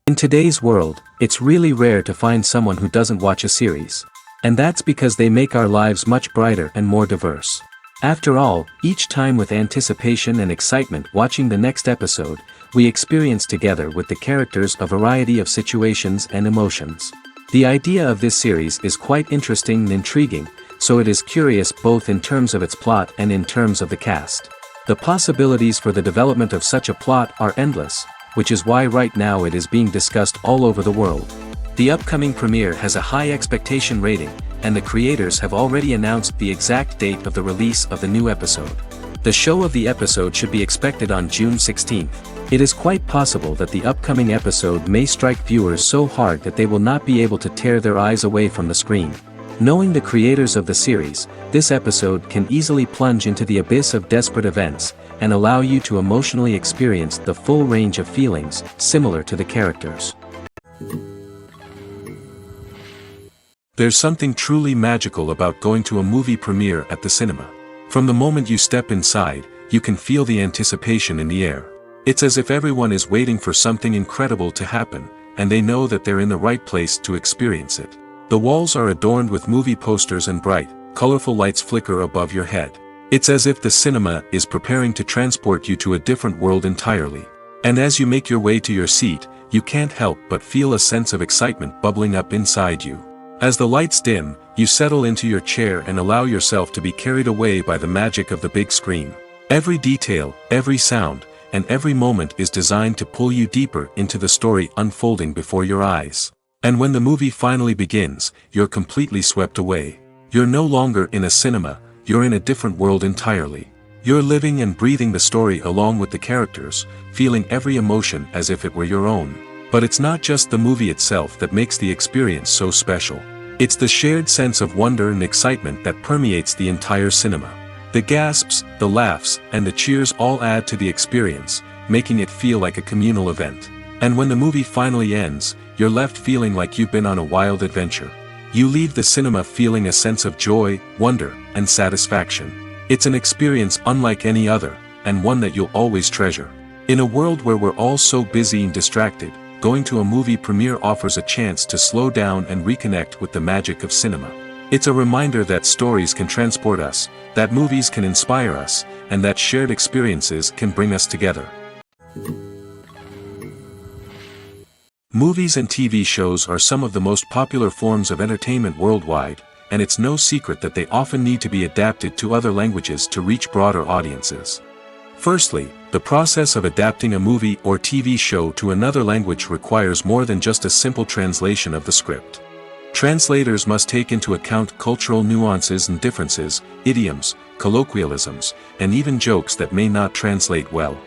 In today's world, it's really rare to find someone who doesn't watch a series. And that's because they make our lives much brighter and more diverse. After all, each time with anticipation and excitement watching the next episode, we experience together with the characters a variety of situations and emotions. The idea of this series is quite interesting and intriguing, so it is curious both in terms of its plot and in terms of the cast. The possibilities for the development of such a plot are endless, which is why right now it is being discussed all over the world. The upcoming premiere has a high expectation rating, and the creators have already announced the exact date of the release of the new episode. The show of the episode should be expected on June 16th. It is quite possible that the upcoming episode may strike viewers so hard that they will not be able to tear their eyes away from the screen. Knowing the creators of the series, this episode can easily plunge into the abyss of desperate events, and allow you to emotionally experience the full range of feelings, similar to the characters. There's something truly magical about going to a movie premiere at the cinema. From the moment you step inside, you can feel the anticipation in the air. It's as if everyone is waiting for something incredible to happen, and they know that they're in the right place to experience it. The walls are adorned with movie posters and bright, colorful lights flicker above your head. It's as if the cinema is preparing to transport you to a different world entirely. And as you make your way to your seat, you can't help but feel a sense of excitement bubbling up inside you. As the lights dim, you settle into your chair and allow yourself to be carried away by the magic of the big screen. Every detail, every sound, and every moment is designed to pull you deeper into the story unfolding before your eyes. And when the movie finally begins, you're completely swept away. You're no longer in a cinema, you're in a different world entirely. You're living and breathing the story along with the characters, feeling every emotion as if it were your own. But it's not just the movie itself that makes the experience so special. It's the shared sense of wonder and excitement that permeates the entire cinema. The gasps, the laughs, and the cheers all add to the experience, making it feel like a communal event. And when the movie finally ends, you're left feeling like you've been on a wild adventure. You leave the cinema feeling a sense of joy, wonder, and satisfaction. It's an experience unlike any other, and one that you'll always treasure. In a world where we're all so busy and distracted, going to a movie premiere offers a chance to slow down and reconnect with the magic of cinema. It's a reminder that stories can transport us, that movies can inspire us, and that shared experiences can bring us together. Movies and TV shows are some of the most popular forms of entertainment worldwide, and it's no secret that they often need to be adapted to other languages to reach broader audiences. Firstly, the process of adapting a movie or TV show to another language requires more than just a simple translation of the script. Translators must take into account cultural nuances and differences, idioms, colloquialisms, and even jokes that may not translate well.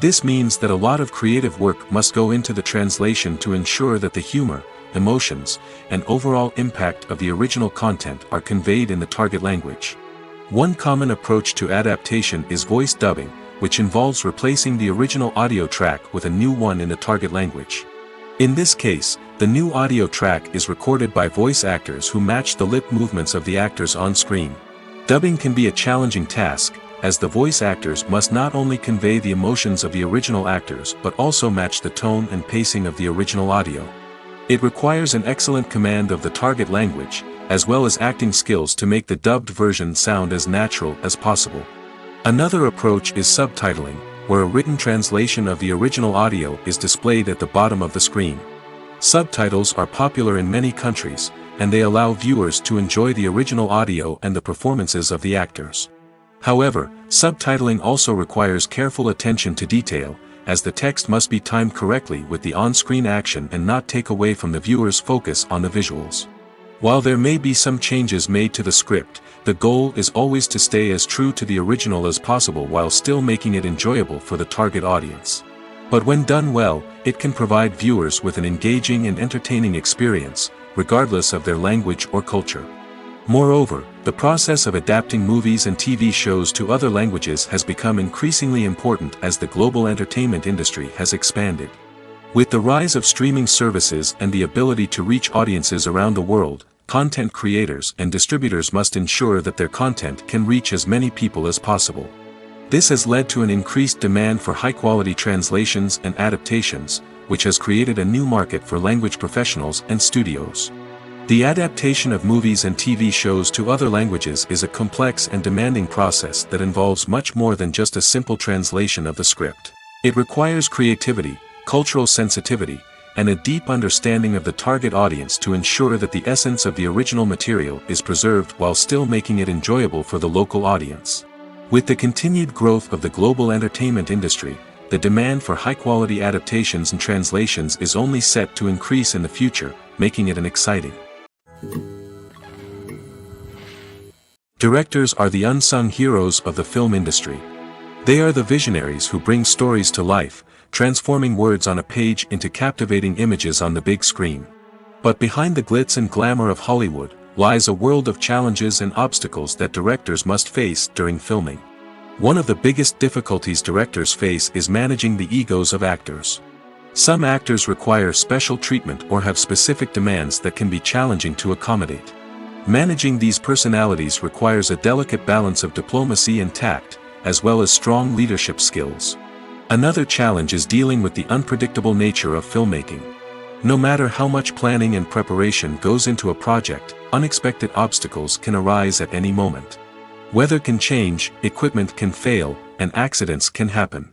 This means that a lot of creative work must go into the translation to ensure that the humor, emotions, and overall impact of the original content are conveyed in the target language. One common approach to adaptation is voice dubbing, which involves replacing the original audio track with a new one in the target language. In this case, the new audio track is recorded by voice actors who match the lip movements of the actors on screen. Dubbing can be a challenging task, as the voice actors must not only convey the emotions of the original actors but also match the tone and pacing of the original audio. It requires an excellent command of the target language, as well as acting skills to make the dubbed version sound as natural as possible. Another approach is subtitling, where a written translation of the original audio is displayed at the bottom of the screen. Subtitles are popular in many countries, and they allow viewers to enjoy the original audio and the performances of the actors. However, subtitling also requires careful attention to detail, as the text must be timed correctly with the on-screen action and not take away from the viewer's focus on the visuals. While there may be some changes made to the script, the goal is always to stay as true to the original as possible while still making it enjoyable for the target audience. But when done well, it can provide viewers with an engaging and entertaining experience, regardless of their language or culture. Moreover, the process of adapting movies and TV shows to other languages has become increasingly important as the global entertainment industry has expanded. With the rise of streaming services and the ability to reach audiences around the world, content creators and distributors must ensure that their content can reach as many people as possible. This has led to an increased demand for high-quality translations and adaptations, which has created a new market for language professionals and studios. The adaptation of movies and TV shows to other languages is a complex and demanding process that involves much more than just a simple translation of the script. It requires creativity, cultural sensitivity, and a deep understanding of the target audience to ensure that the essence of the original material is preserved while still making it enjoyable for the local audience. With the continued growth of the global entertainment industry, the demand for high-quality adaptations and translations is only set to increase in the future, making it an exciting. Directors are the unsung heroes of the film industry. They are the visionaries who bring stories to life, transforming words on a page into captivating images on the big screen. But behind the glitz and glamour of Hollywood, lies a world of challenges and obstacles that directors must face during filming. One of the biggest difficulties directors face is managing the egos of actors. Some actors require special treatment or have specific demands that can be challenging to accommodate. Managing these personalities requires a delicate balance of diplomacy and tact, as well as strong leadership skills. Another challenge is dealing with the unpredictable nature of filmmaking. No matter how much planning and preparation goes into a project, unexpected obstacles can arise at any moment. Weather can change, equipment can fail, and accidents can happen.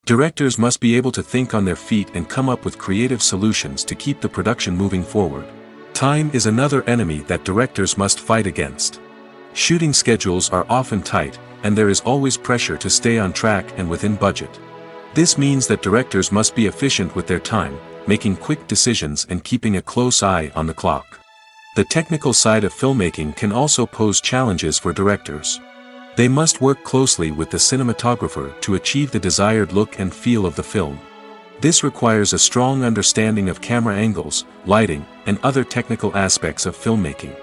Directors must be able to think on their feet and come up with creative solutions to keep the production moving forward. Time is another enemy that directors must fight against. Shooting schedules are often tight, and there is always pressure to stay on track and within budget. This means that directors must be efficient with their time, making quick decisions and keeping a close eye on the clock. The technical side of filmmaking can also pose challenges for directors. They must work closely with the cinematographer to achieve the desired look and feel of the film. This requires a strong understanding of camera angles, lighting, and other technical aspects of filmmaking.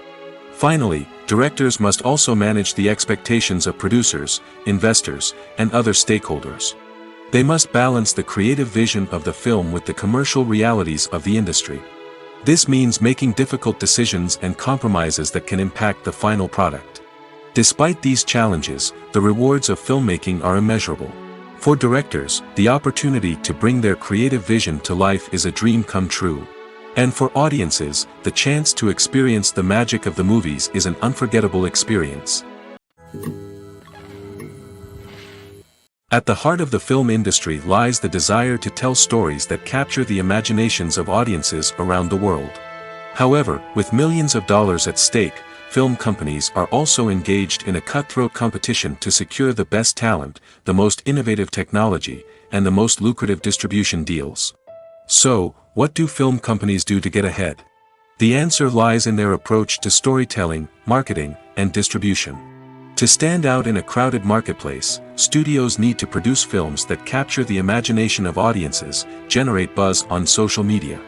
Finally, directors must also manage the expectations of producers, investors, and other stakeholders. They must balance the creative vision of the film with the commercial realities of the industry. This means making difficult decisions and compromises that can impact the final product. Despite these challenges, the rewards of filmmaking are immeasurable. For directors, the opportunity to bring their creative vision to life is a dream come true. And for audiences, the chance to experience the magic of the movies is an unforgettable experience. At the heart of the film industry lies the desire to tell stories that capture the imaginations of audiences around the world. However, with millions of dollars at stake, film companies are also engaged in a cutthroat competition to secure the best talent, the most innovative technology, and the most lucrative distribution deals. So, what do film companies do to get ahead? The answer lies in their approach to storytelling, marketing, and distribution. To stand out in a crowded marketplace, studios need to produce films that capture the imagination of audiences, generate buzz on social media.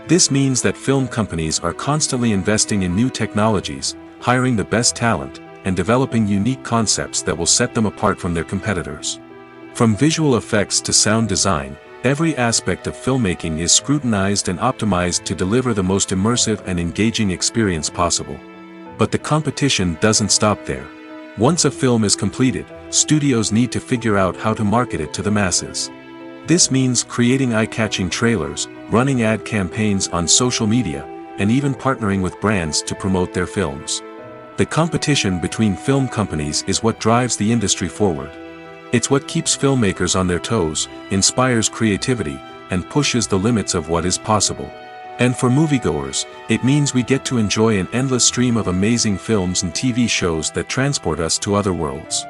This means that film companies are constantly investing in new technologies, hiring the best talent, and developing unique concepts that will set them apart from their competitors. From visual effects to sound design, every aspect of filmmaking is scrutinized and optimized to deliver the most immersive and engaging experience possible. But the competition doesn't stop there. Once a film is completed, studios need to figure out how to market it to the masses. This means creating eye-catching trailers, running ad campaigns on social media, and even partnering with brands to promote their films. The competition between film companies is what drives the industry forward. It's what keeps filmmakers on their toes, inspires creativity, and pushes the limits of what is possible. And for moviegoers, it means we get to enjoy an endless stream of amazing films and TV shows that transport us to other worlds.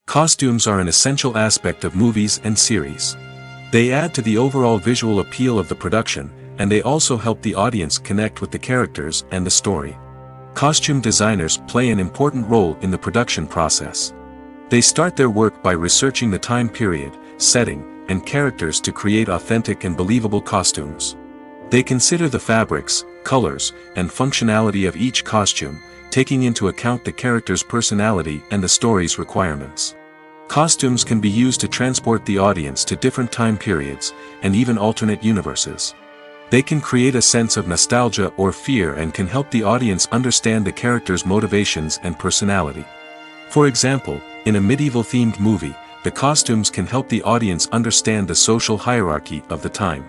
Costumes are an essential aspect of movies and series. They add to the overall visual appeal of the production, and they also help the audience connect with the characters and the story. Costume designers play an important role in the production process. They start their work by researching the time period, setting, and characters to create authentic and believable costumes. They consider the fabrics, colors, and functionality of each costume, taking into account the character's personality and the story's requirements. Costumes can be used to transport the audience to different time periods, and even alternate universes. They can create a sense of nostalgia or fear and can help the audience understand the character's motivations and personality. For example, in a medieval-themed movie, the costumes can help the audience understand the social hierarchy of the time.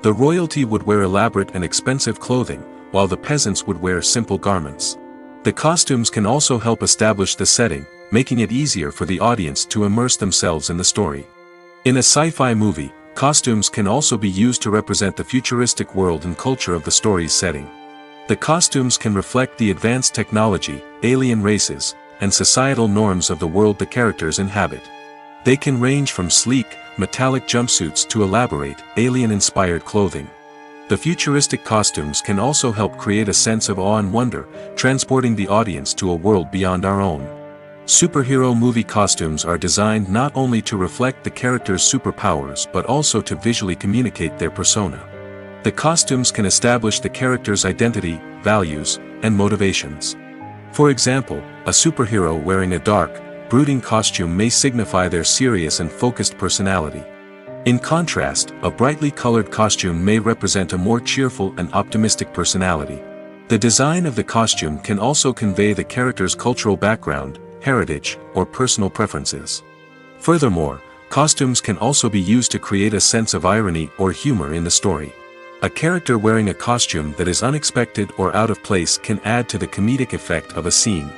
The royalty would wear elaborate and expensive clothing, while the peasants would wear simple garments. The costumes can also help establish the setting, making it easier for the audience to immerse themselves in the story. In a sci-fi movie, costumes can also be used to represent the futuristic world and culture of the story's setting. The costumes can reflect the advanced technology, alien races, and societal norms of the world the characters inhabit. They can range from sleek, metallic jumpsuits to elaborate, alien-inspired clothing. The futuristic costumes can also help create a sense of awe and wonder, transporting the audience to a world beyond our own. Superhero movie costumes are designed not only to reflect the character's superpowers but also to visually communicate their persona. The costumes can establish the character's identity, values, and motivations. For example, a superhero wearing a dark, brooding costume may signify their serious and focused personality. In contrast, a brightly colored costume may represent a more cheerful and optimistic personality. The design of the costume can also convey the character's cultural background, heritage, or personal preferences. Furthermore, costumes can also be used to create a sense of irony or humor in the story. A character wearing a costume that is unexpected or out of place can add to the comedic effect of a scene.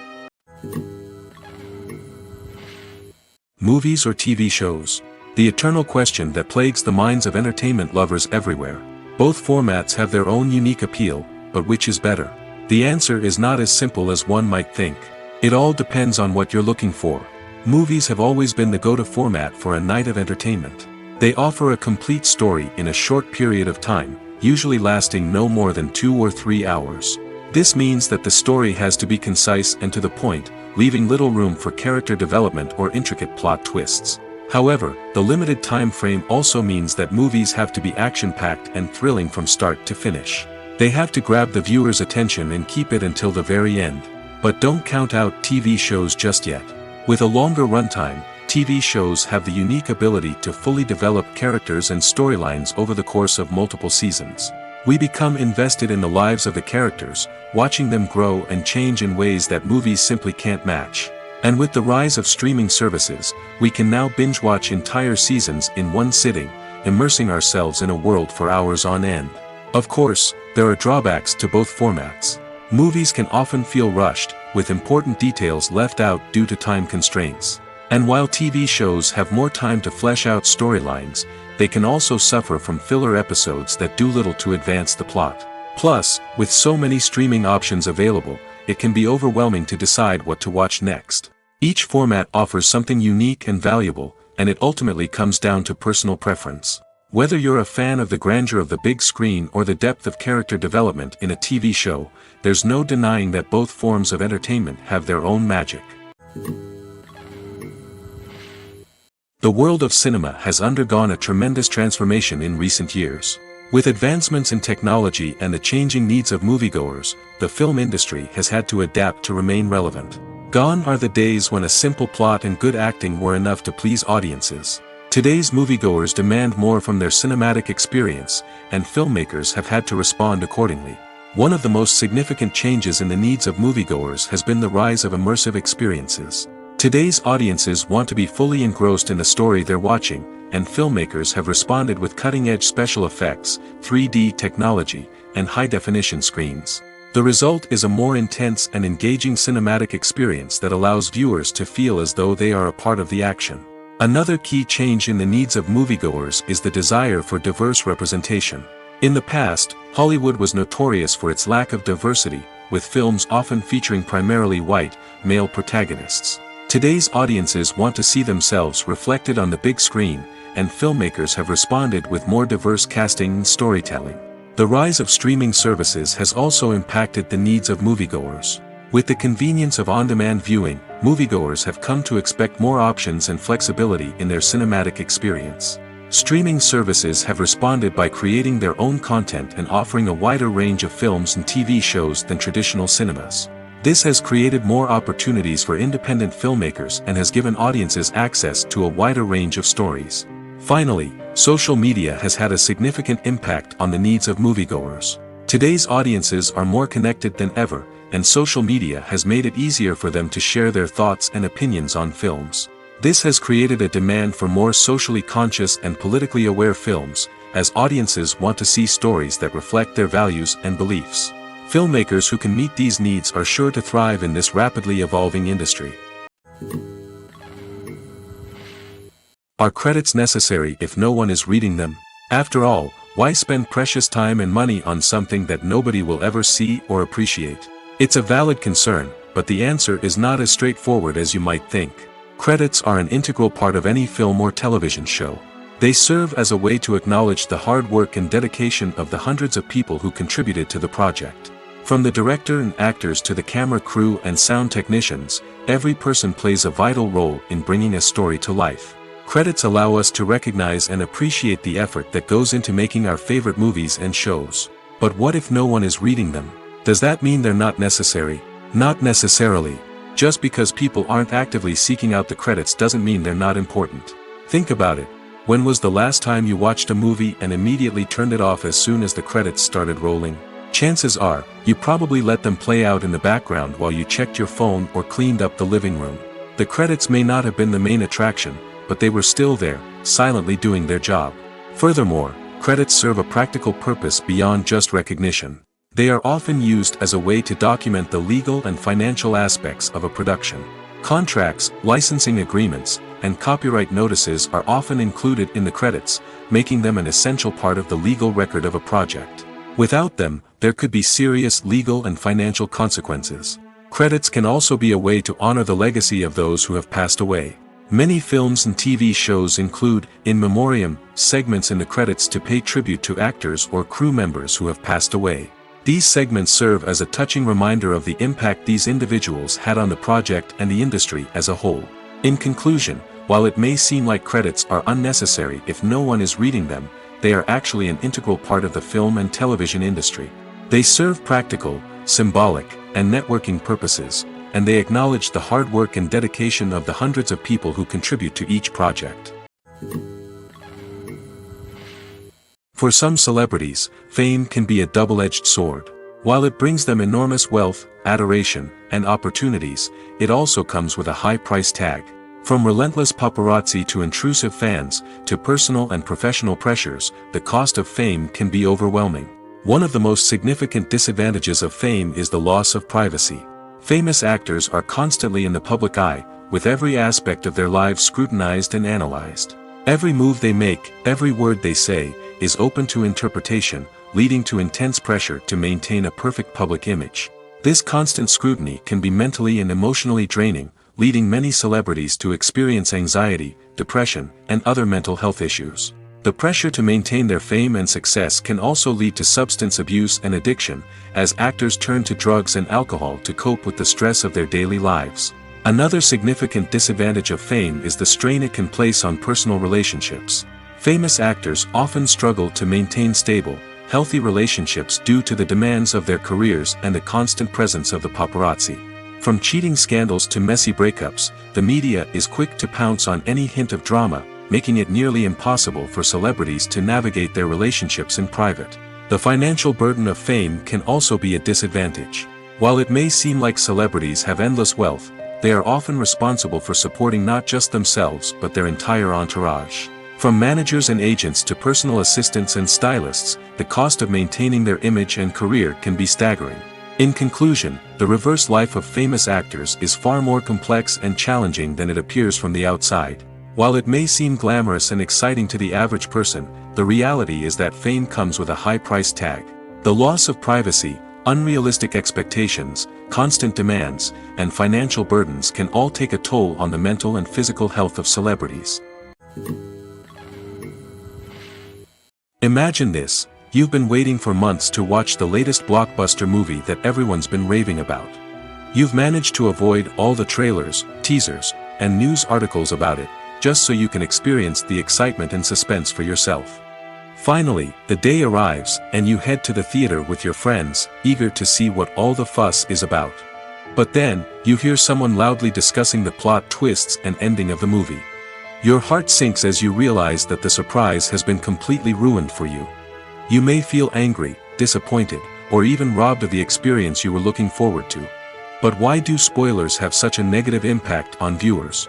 Movies or TV shows? The eternal question that plagues the minds of entertainment lovers everywhere. Both formats have their own unique appeal, but which is better? The answer is not as simple as one might think. It all depends on what you're looking for. Movies have always been the go-to format for a night of entertainment. They offer a complete story in a short period of time, usually lasting no more than 2 or 3 hours. This means that the story has to be concise and to the point, leaving little room for character development or intricate plot twists. However, the limited time frame also means that movies have to be action-packed and thrilling from start to finish. They have to grab the viewer's attention and keep it until the very end. But don't count out TV shows just yet. With a longer runtime, TV shows have the unique ability to fully develop characters and storylines over the course of multiple seasons. We become invested in the lives of the characters, watching them grow and change in ways that movies simply can't match. And with the rise of streaming services, we can now binge-watch entire seasons in one sitting, immersing ourselves in a world for hours on end. Of course, there are drawbacks to both formats. Movies can often feel rushed, with important details left out due to time constraints. And while TV shows have more time to flesh out storylines, they can also suffer from filler episodes that do little to advance the plot. Plus, with so many streaming options available, it can be overwhelming to decide what to watch next. Each format offers something unique and valuable, and it ultimately comes down to personal preference. Whether you're a fan of the grandeur of the big screen or the depth of character development in a TV show, there's no denying that both forms of entertainment have their own magic. The world of cinema has undergone a tremendous transformation in recent years. With advancements in technology and the changing needs of moviegoers, the film industry has had to adapt to remain relevant. Gone are the days when a simple plot and good acting were enough to please audiences. Today's moviegoers demand more from their cinematic experience, and filmmakers have had to respond accordingly. One of the most significant changes in the needs of moviegoers has been the rise of immersive experiences. Today's audiences want to be fully engrossed in the story they're watching, and filmmakers have responded with cutting-edge special effects, 3D technology, and high-definition screens. The result is a more intense and engaging cinematic experience that allows viewers to feel as though they are a part of the action. Another key change in the needs of moviegoers is the desire for diverse representation. In the past, Hollywood was notorious for its lack of diversity, with films often featuring primarily white, male protagonists. Today's audiences want to see themselves reflected on the big screen, and filmmakers have responded with more diverse casting and storytelling. The rise of streaming services has also impacted the needs of moviegoers. With the convenience of on-demand viewing, moviegoers have come to expect more options and flexibility in their cinematic experience. Streaming services have responded by creating their own content and offering a wider range of films and TV shows than traditional cinemas. This has created more opportunities for independent filmmakers and has given audiences access to a wider range of stories. Finally, social media has had a significant impact on the needs of moviegoers. Today's audiences are more connected than ever, and social media has made it easier for them to share their thoughts and opinions on films. This has created a demand for more socially conscious and politically aware films, as audiences want to see stories that reflect their values and beliefs. Filmmakers who can meet these needs are sure to thrive in this rapidly evolving industry. Are credits necessary if no one is reading them? After all, why spend precious time and money on something that nobody will ever see or appreciate? It's a valid concern, but the answer is not as straightforward as you might think. Credits are an integral part of any film or television show. They serve as a way to acknowledge the hard work and dedication of the hundreds of people who contributed to the project. From the director and actors to the camera crew and sound technicians, every person plays a vital role in bringing a story to life. Credits allow us to recognize and appreciate the effort that goes into making our favorite movies and shows. But what if no one is reading them? Does that mean they're not necessary? Not necessarily. Just because people aren't actively seeking out the credits doesn't mean they're not important. Think about it. When was the last time you watched a movie and immediately turned it off as soon as the credits started rolling? Chances are, you probably let them play out in the background while you checked your phone or cleaned up the living room. The credits may not have been the main attraction, but they were still there, silently doing their job. Furthermore, credits serve a practical purpose beyond just recognition. They are often used as a way to document the legal and financial aspects of a production. Contracts, licensing agreements, and copyright notices are often included in the credits, making them an essential part of the legal record of a project. Without them, there could be serious legal and financial consequences. Credits can also be a way to honor the legacy of those who have passed away. Many films and TV shows include, in memoriam, segments in the credits to pay tribute to actors or crew members who have passed away. These segments serve as a touching reminder of the impact these individuals had on the project and the industry as a whole. In conclusion, while it may seem like credits are unnecessary if no one is reading them, they are actually an integral part of the film and television industry. They serve practical, symbolic, and networking purposes, and they acknowledge the hard work and dedication of the hundreds of people who contribute to each project. For some celebrities, fame can be a double-edged sword. While it brings them enormous wealth, adoration, and opportunities, it also comes with a high price tag. From relentless paparazzi to intrusive fans, to personal and professional pressures, the cost of fame can be overwhelming. One of the most significant disadvantages of fame is the loss of privacy. Famous actors are constantly in the public eye, with every aspect of their lives scrutinized and analyzed. Every move they make, every word they say, is open to interpretation, leading to intense pressure to maintain a perfect public image. This constant scrutiny can be mentally and emotionally draining, leading many celebrities to experience anxiety, depression, and other mental health issues. The pressure to maintain their fame and success can also lead to substance abuse and addiction, as actors turn to drugs and alcohol to cope with the stress of their daily lives. Another significant disadvantage of fame is the strain it can place on personal relationships. Famous actors often struggle to maintain stable, healthy relationships due to the demands of their careers and the constant presence of the paparazzi. From cheating scandals to messy breakups, the media is quick to pounce on any hint of drama, making it nearly impossible for celebrities to navigate their relationships in private. The financial burden of fame can also be a disadvantage. While it may seem like celebrities have endless wealth, they are often responsible for supporting not just themselves but their entire entourage. From managers and agents to personal assistants and stylists, the cost of maintaining their image and career can be staggering. In conclusion, the reverse life of famous actors is far more complex and challenging than it appears from the outside. While it may seem glamorous and exciting to the average person, the reality is that fame comes with a high price tag. The loss of privacy, unrealistic expectations, constant demands, and financial burdens can all take a toll on the mental and physical health of celebrities. Imagine this: you've been waiting for months to watch the latest blockbuster movie that everyone's been raving about. You've managed to avoid all the trailers, teasers, and news articles about it, just so you can experience the excitement and suspense for yourself. Finally, the day arrives, and you head to the theater with your friends, eager to see what all the fuss is about. But then, you hear someone loudly discussing the plot twists and ending of the movie. Your heart sinks as you realize that the surprise has been completely ruined for you. You may feel angry, disappointed, or even robbed of the experience you were looking forward to. But why do spoilers have such a negative impact on viewers?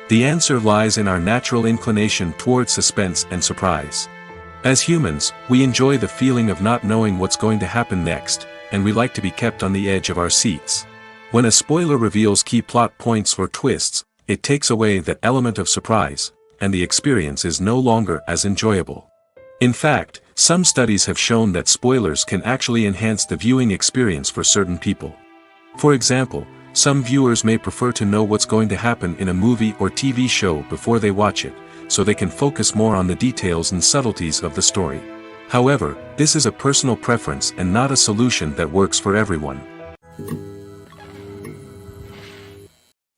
The answer lies in our natural inclination towards suspense and surprise. As humans, we enjoy the feeling of not knowing what's going to happen next, and we like to be kept on the edge of our seats. When a spoiler reveals key plot points or twists, it takes away that element of surprise, and the experience is no longer as enjoyable. In fact, some studies have shown that spoilers can actually enhance the viewing experience for certain people. For example, some viewers may prefer to know what's going to happen in a movie or TV show before they watch it, so they can focus more on the details and subtleties of the story. However, this is a personal preference and not a solution that works for everyone.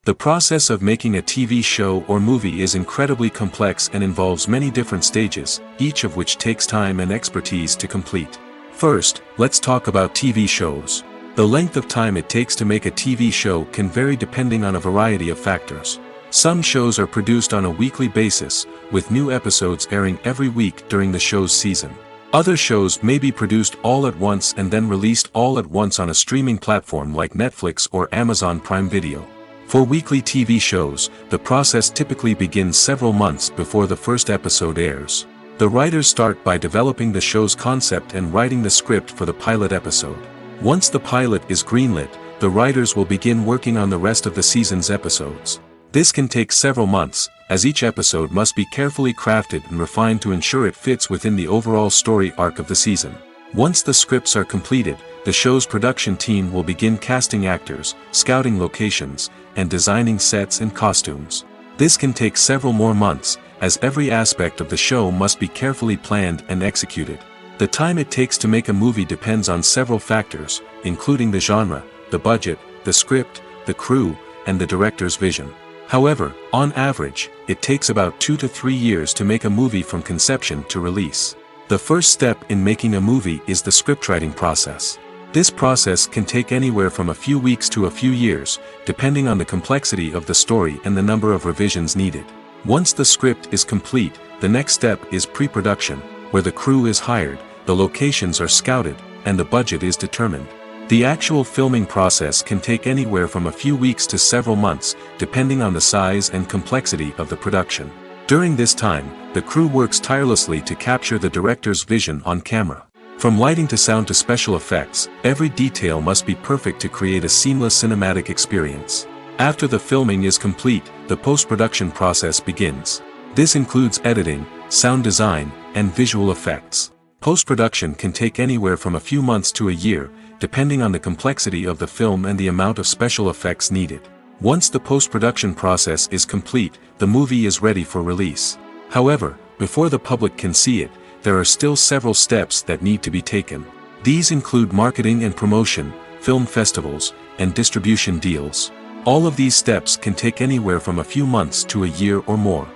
The process of making a TV show or movie is incredibly complex and involves many different stages, each of which takes time and expertise to complete. First, let's talk about TV shows. The length of time it takes to make a TV show can vary depending on a variety of factors. Some shows are produced on a weekly basis, with new episodes airing every week during the show's season. Other shows may be produced all at once and then released all at once on a streaming platform like Netflix or Amazon Prime Video. For weekly TV shows, the process typically begins several months before the first episode airs. The writers start by developing the show's concept and writing the script for the pilot episode. Once the pilot is greenlit, the writers will begin working on the rest of the season's episodes. This can take several months, as each episode must be carefully crafted and refined to ensure it fits within the overall story arc of the season. Once the scripts are completed, the show's production team will begin casting actors, scouting locations, and designing sets and costumes. This can take several more months, as every aspect of the show must be carefully planned and executed. The time it takes to make a movie depends on several factors, including the genre, the budget, the script, the crew, and the director's vision. However, on average, it takes about 2 to 3 years to make a movie from conception to release. The first step in making a movie is the scriptwriting process. This process can take anywhere from a few weeks to a few years, depending on the complexity of the story and the number of revisions needed. Once the script is complete, the next step is pre-production, where the crew is hired, the locations are scouted, and the budget is determined. The actual filming process can take anywhere from a few weeks to several months, depending on the size and complexity of the production. During this time, the crew works tirelessly to capture the director's vision on camera. From lighting to sound to special effects, every detail must be perfect to create a seamless cinematic experience. After the filming is complete, the post-production process begins. This includes editing, sound design, and visual effects. Post-production can take anywhere from a few months to a year, depending on the complexity of the film and the amount of special effects needed. Once the post-production process is complete, the movie is ready for release. However, before the public can see it, there are still several steps that need to be taken. These include marketing and promotion, film festivals, and distribution deals. All of these steps can take anywhere from a few months to a year or more.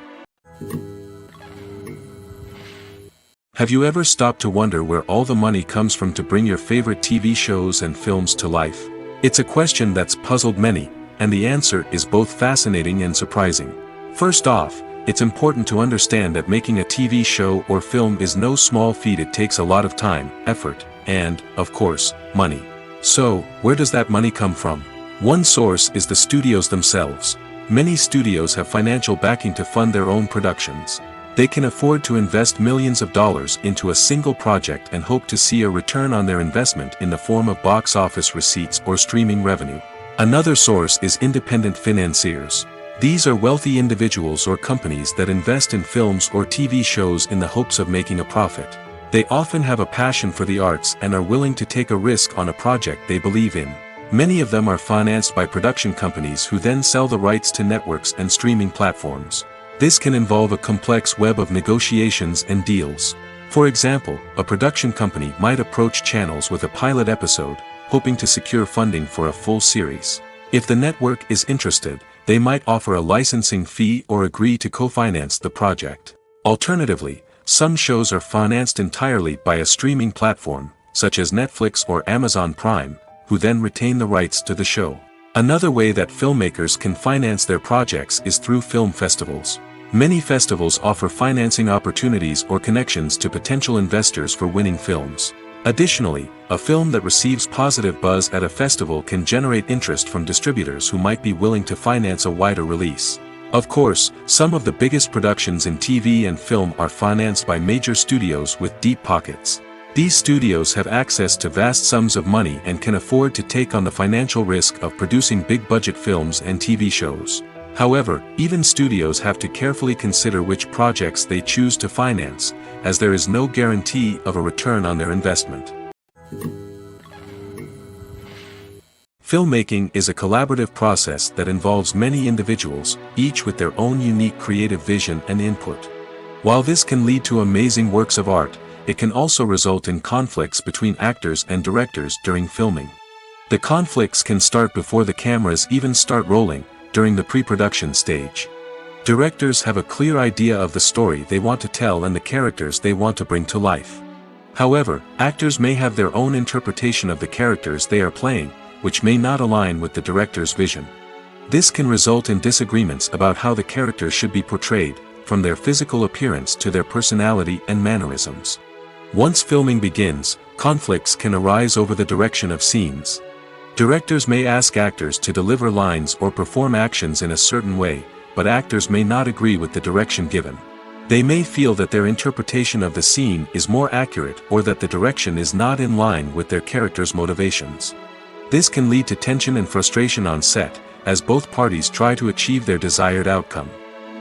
Have you ever stopped to wonder where all the money comes from to bring your favorite TV shows and films to life? It's a question that's puzzled many, and the answer is both fascinating and surprising. First off, it's important to understand that making a TV show or film is no small feat. It takes a lot of time, effort, and, of course, money. So, where does that money come from? One source is the studios themselves. Many studios have financial backing to fund their own productions. They can afford to invest millions of dollars into a single project and hope to see a return on their investment in the form of box office receipts or streaming revenue. Another source is independent financiers. These are wealthy individuals or companies that invest in films or TV shows in the hopes of making a profit. They often have a passion for the arts and are willing to take a risk on a project they believe in. Many of them are financed by production companies who then sell the rights to networks and streaming platforms. This can involve a complex web of negotiations and deals. For example, a production company might approach channels with a pilot episode, hoping to secure funding for a full series. If the network is interested, they might offer a licensing fee or agree to co-finance the project. Alternatively, some shows are financed entirely by a streaming platform, such as Netflix or Amazon Prime, who then retain the rights to the show. Another way that filmmakers can finance their projects is through film festivals. Many festivals offer financing opportunities or connections to potential investors for winning films. Additionally, a film that receives positive buzz at a festival can generate interest from distributors who might be willing to finance a wider release. Of course, some of the biggest productions in TV and film are financed by major studios with deep pockets. These studios have access to vast sums of money and can afford to take on the financial risk of producing big-budget films and TV shows. However, even studios have to carefully consider which projects they choose to finance, as there is no guarantee of a return on their investment. Filmmaking is a collaborative process that involves many individuals, each with their own unique creative vision and input. While this can lead to amazing works of art, it can also result in conflicts between actors and directors during filming. The conflicts can start before the cameras even start rolling, during the pre-production stage. Directors have a clear idea of the story they want to tell and the characters they want to bring to life. However, actors may have their own interpretation of the characters they are playing, which may not align with the director's vision. This can result in disagreements about how the characters should be portrayed, from their physical appearance to their personality and mannerisms. Once filming begins, conflicts can arise over the direction of scenes. Directors may ask actors to deliver lines or perform actions in a certain way, but actors may not agree with the direction given. They may feel that their interpretation of the scene is more accurate or that the direction is not in line with their character's motivations. This can lead to tension and frustration on set, as both parties try to achieve their desired outcome.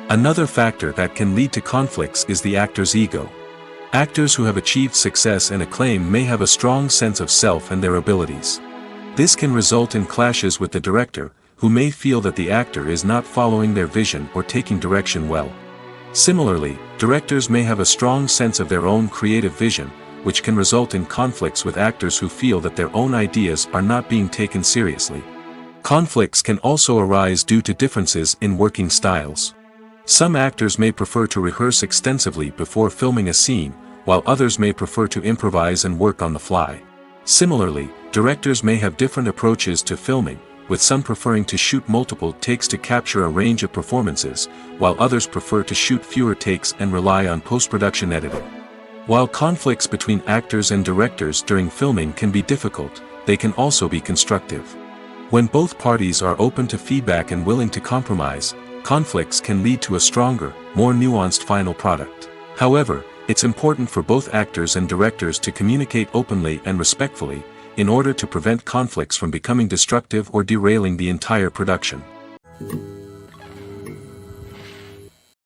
Another factor that can lead to conflicts is the actor's ego. Actors who have achieved success and acclaim may have a strong sense of self and their abilities. This can result in clashes with the director, who may feel that the actor is not following their vision or taking direction well. Similarly, directors may have a strong sense of their own creative vision, which can result in conflicts with actors who feel that their own ideas are not being taken seriously. Conflicts can also arise due to differences in working styles. Some actors may prefer to rehearse extensively before filming a scene, while others may prefer to improvise and work on the fly. Similarly, directors may have different approaches to filming, with some preferring to shoot multiple takes to capture a range of performances, while others prefer to shoot fewer takes and rely on post-production editing. While conflicts between actors and directors during filming can be difficult, they can also be constructive. When both parties are open to feedback and willing to compromise, conflicts can lead to a stronger, more nuanced final product. However, it's important for both actors and directors to communicate openly and respectfully, in order to prevent conflicts from becoming destructive or derailing the entire production.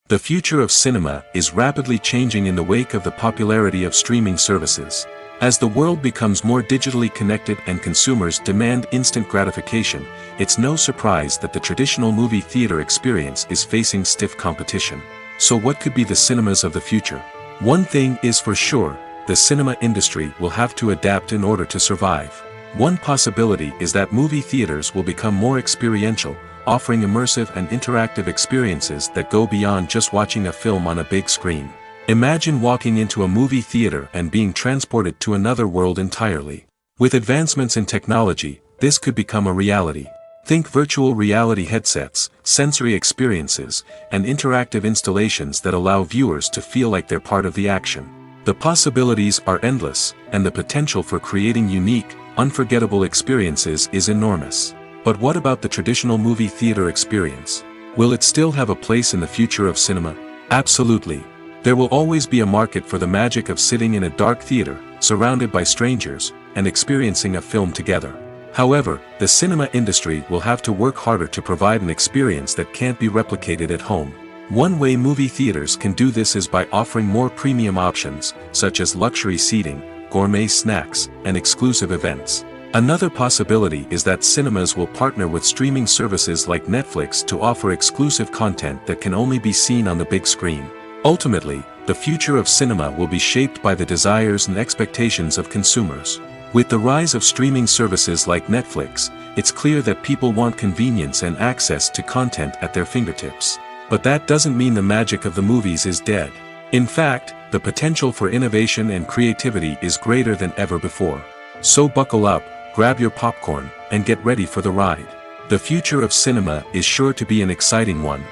The future of cinema is rapidly changing in the wake of the popularity of streaming services. As the world becomes more digitally connected and consumers demand instant gratification, it's no surprise that the traditional movie theater experience is facing stiff competition. So what could be the cinemas of the future? One thing is for sure, the cinema industry will have to adapt in order to survive. One possibility is that movie theaters will become more experiential, offering immersive and interactive experiences that go beyond just watching a film on a big screen. Imagine walking into a movie theater and being transported to another world entirely. With advancements in technology, this could become a reality. Think virtual reality headsets, sensory experiences, and interactive installations that allow viewers to feel like they're part of the action. The possibilities are endless, and the potential for creating unique, unforgettable experiences is enormous. But what about the traditional movie theater experience? Will it still have a place in the future of cinema? Absolutely. There will always be a market for the magic of sitting in a dark theater, surrounded by strangers, and experiencing a film together. However, the cinema industry will have to work harder to provide an experience that can't be replicated at home. One way movie theaters can do this is by offering more premium options, such as luxury seating, gourmet snacks, and exclusive events. Another possibility is that cinemas will partner with streaming services like Netflix to offer exclusive content that can only be seen on the big screen. Ultimately, the future of cinema will be shaped by the desires and expectations of consumers. With the rise of streaming services like Netflix, it's clear that people want convenience and access to content at their fingertips. But that doesn't mean the magic of the movies is dead. In fact, the potential for innovation and creativity is greater than ever before. So buckle up, grab your popcorn, and get ready for the ride. The future of cinema is sure to be an exciting one.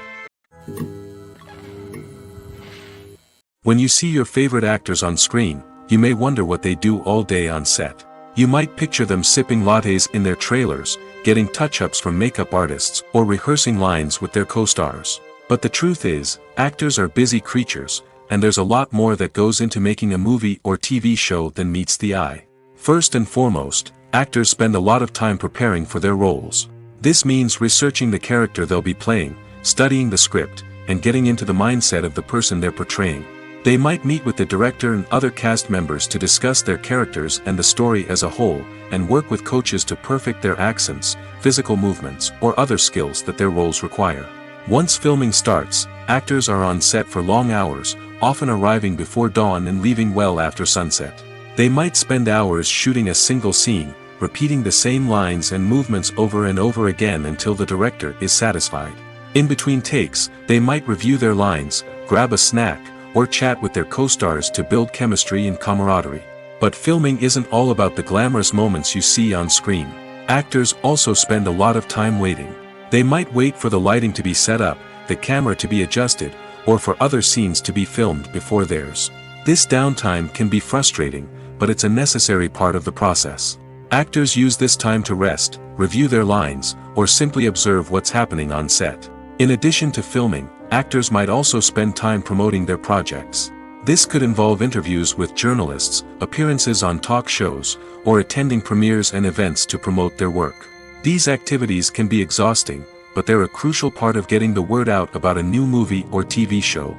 When you see your favorite actors on screen, you may wonder what they do all day on set. You might picture them sipping lattes in their trailers, getting touch-ups from makeup artists, or rehearsing lines with their co-stars. But the truth is, actors are busy creatures, and there's a lot more that goes into making a movie or TV show than meets the eye. First and foremost, actors spend a lot of time preparing for their roles. This means researching the character they'll be playing, studying the script, and getting into the mindset of the person they're portraying. They might meet with the director and other cast members to discuss their characters and the story as a whole, and work with coaches to perfect their accents, physical movements, or other skills that their roles require. Once filming starts, actors are on set for long hours, often arriving before dawn and leaving well after sunset. They might spend hours shooting a single scene, repeating the same lines and movements over and over again until the director is satisfied. In between takes, they might review their lines, grab a snack, or chat with their co-stars to build chemistry and camaraderie. But filming isn't all about the glamorous moments you see on screen. Actors also spend a lot of time waiting. They might wait for the lighting to be set up, the camera to be adjusted, or for other scenes to be filmed before theirs. This downtime can be frustrating, but it's a necessary part of the process. Actors use this time to rest, review their lines, or simply observe what's happening on set. In addition to filming, actors might also spend time promoting their projects. This could involve interviews with journalists, appearances on talk shows, or attending premieres and events to promote their work. These activities can be exhausting, but they're a crucial part of getting the word out about a new movie or TV show.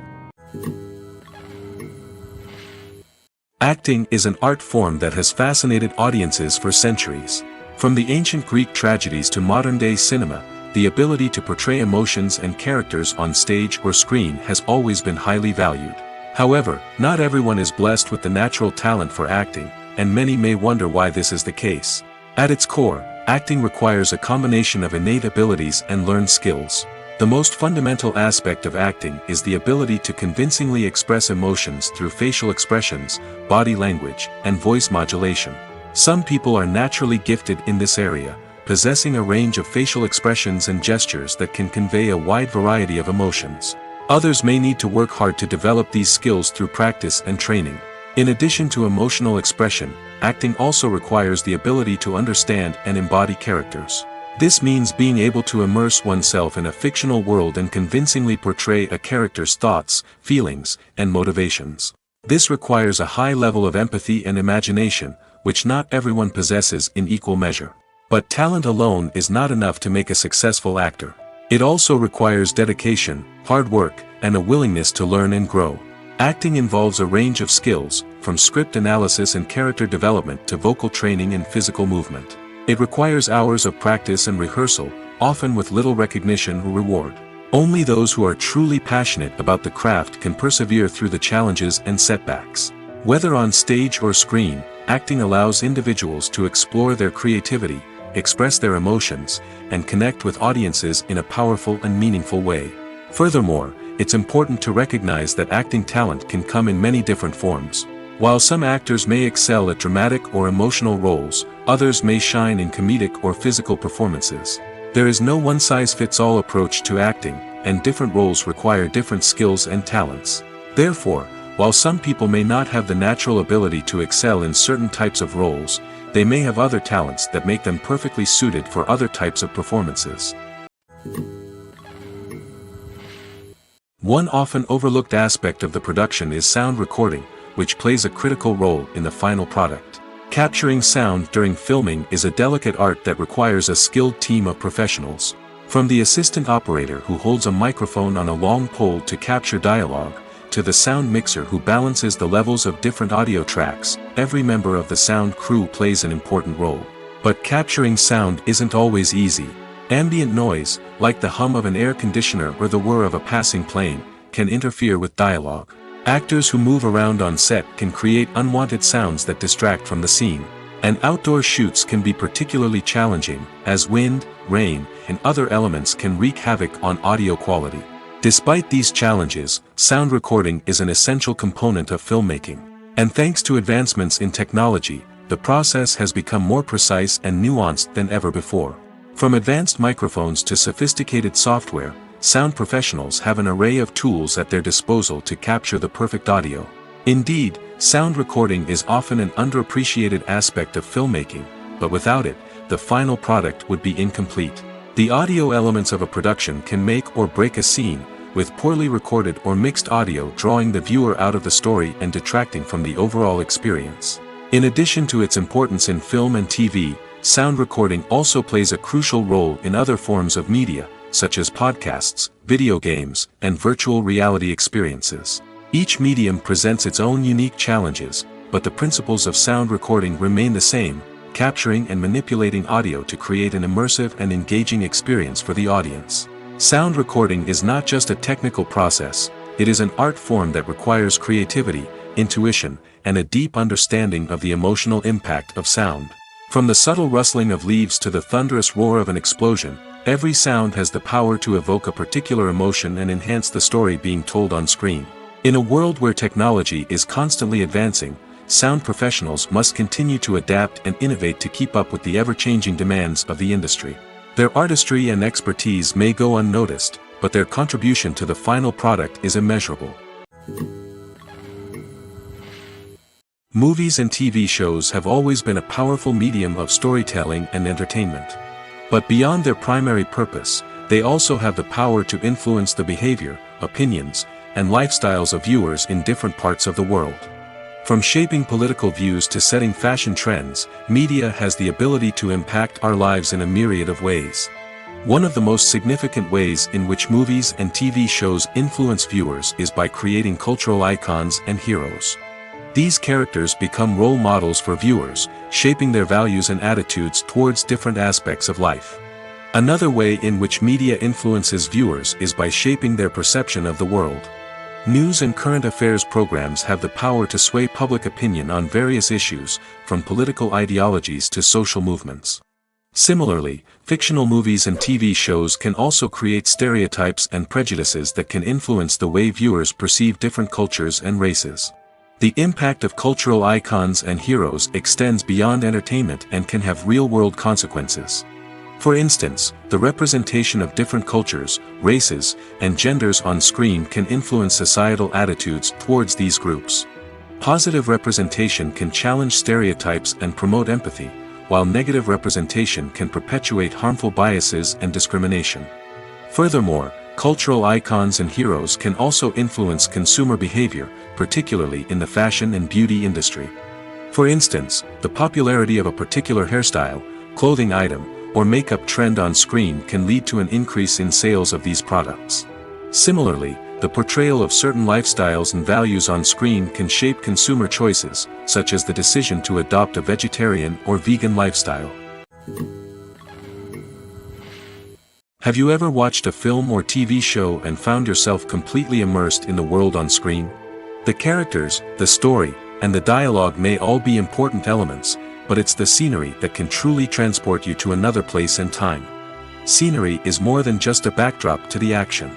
Acting is an art form that has fascinated audiences for centuries. From the ancient Greek tragedies to modern-day cinema, the ability to portray emotions and characters on stage or screen has always been highly valued. However, not everyone is blessed with the natural talent for acting, and many may wonder why this is the case. At its core, acting requires a combination of innate abilities and learned skills. The most fundamental aspect of acting is the ability to convincingly express emotions through facial expressions, body language, and voice modulation. Some people are naturally gifted in this area, possessing a range of facial expressions and gestures that can convey a wide variety of emotions. Others may need to work hard to develop these skills through practice and training. In addition to emotional expression, acting also requires the ability to understand and embody characters. This means being able to immerse oneself in a fictional world and convincingly portray a character's thoughts, feelings, and motivations. This requires a high level of empathy and imagination, which not everyone possesses in equal measure. But talent alone is not enough to make a successful actor. It also requires dedication, hard work, and a willingness to learn and grow. Acting involves a range of skills, from script analysis and character development to vocal training and physical movement. It requires hours of practice and rehearsal, often with little recognition or reward. Only those who are truly passionate about the craft can persevere through the challenges and setbacks. Whether on stage or screen, acting allows individuals to explore their creativity, express their emotions, and connect with audiences in a powerful and meaningful way. Furthermore, it's important to recognize that acting talent can come in many different forms. While some actors may excel at dramatic or emotional roles, others may shine in comedic or physical performances. There is no one-size-fits-all approach to acting, and different roles require different skills and talents. Therefore, while some people may not have the natural ability to excel in certain types of roles, they may have other talents that make them perfectly suited for other types of performances. One often overlooked aspect of the production is sound recording, which plays a critical role in the final product. Capturing sound during filming is a delicate art that requires a skilled team of professionals. From the assistant operator who holds a microphone on a long pole to capture dialogue, to the sound mixer who balances the levels of different audio tracks, every member of the sound crew plays an important role. But capturing sound isn't always easy. Ambient noise, like the hum of an air conditioner or the whir of a passing plane, can interfere with dialogue. Actors who move around on set can create unwanted sounds that distract from the scene. And outdoor shoots can be particularly challenging, as wind, rain, and other elements can wreak havoc on audio quality. Despite these challenges, sound recording is an essential component of filmmaking. And thanks to advancements in technology, the process has become more precise and nuanced than ever before. From advanced microphones to sophisticated software, sound professionals have an array of tools at their disposal to capture the perfect audio. Indeed, sound recording is often an underappreciated aspect of filmmaking, but without it, the final product would be incomplete. The audio elements of a production can make or break a scene, with poorly recorded or mixed audio drawing the viewer out of the story and detracting from the overall experience. In addition to its importance in film and TV, sound recording also plays a crucial role in other forms of media, such as podcasts, video games, and virtual reality experiences. Each medium presents its own unique challenges, but the principles of sound recording remain the same: capturing and manipulating audio to create an immersive and engaging experience for the audience. Sound recording is not just a technical process, it is an art form that requires creativity, intuition, and a deep understanding of the emotional impact of sound. From the subtle rustling of leaves to the thunderous roar of an explosion, every sound has the power to evoke a particular emotion and enhance the story being told on screen. In a world where technology is constantly advancing, sound professionals must continue to adapt and innovate to keep up with the ever-changing demands of the industry. Their artistry and expertise may go unnoticed, but their contribution to the final product is immeasurable. Movies and TV shows have always been a powerful medium of storytelling and entertainment. But beyond their primary purpose, they also have the power to influence the behavior, opinions, and lifestyles of viewers in different parts of the world. From shaping political views to setting fashion trends, media has the ability to impact our lives in a myriad of ways. One of the most significant ways in which movies and TV shows influence viewers is by creating cultural icons and heroes. These characters become role models for viewers, shaping their values and attitudes towards different aspects of life. Another way in which media influences viewers is by shaping their perception of the world. News and current affairs programs have the power to sway public opinion on various issues, from political ideologies to social movements. Similarly, fictional movies and TV shows can also create stereotypes and prejudices that can influence the way viewers perceive different cultures and races. The impact of cultural icons and heroes extends beyond entertainment and can have real-world consequences. For instance, the representation of different cultures, races, and genders on screen can influence societal attitudes towards these groups. Positive representation can challenge stereotypes and promote empathy, while negative representation can perpetuate harmful biases and discrimination. Furthermore, cultural icons and heroes can also influence consumer behavior, particularly in the fashion and beauty industry. For instance, the popularity of a particular hairstyle, clothing item, or makeup trend on screen can lead to an increase in sales of these products. Similarly, the portrayal of certain lifestyles and values on screen can shape consumer choices, such as the decision to adopt a vegetarian or vegan lifestyle. Have you ever watched a film or TV show and found yourself completely immersed in the world on screen? The characters, the story, and the dialogue may all be important elements, but it's the scenery that can truly transport you to another place and time. Scenery is more than just a backdrop to the action.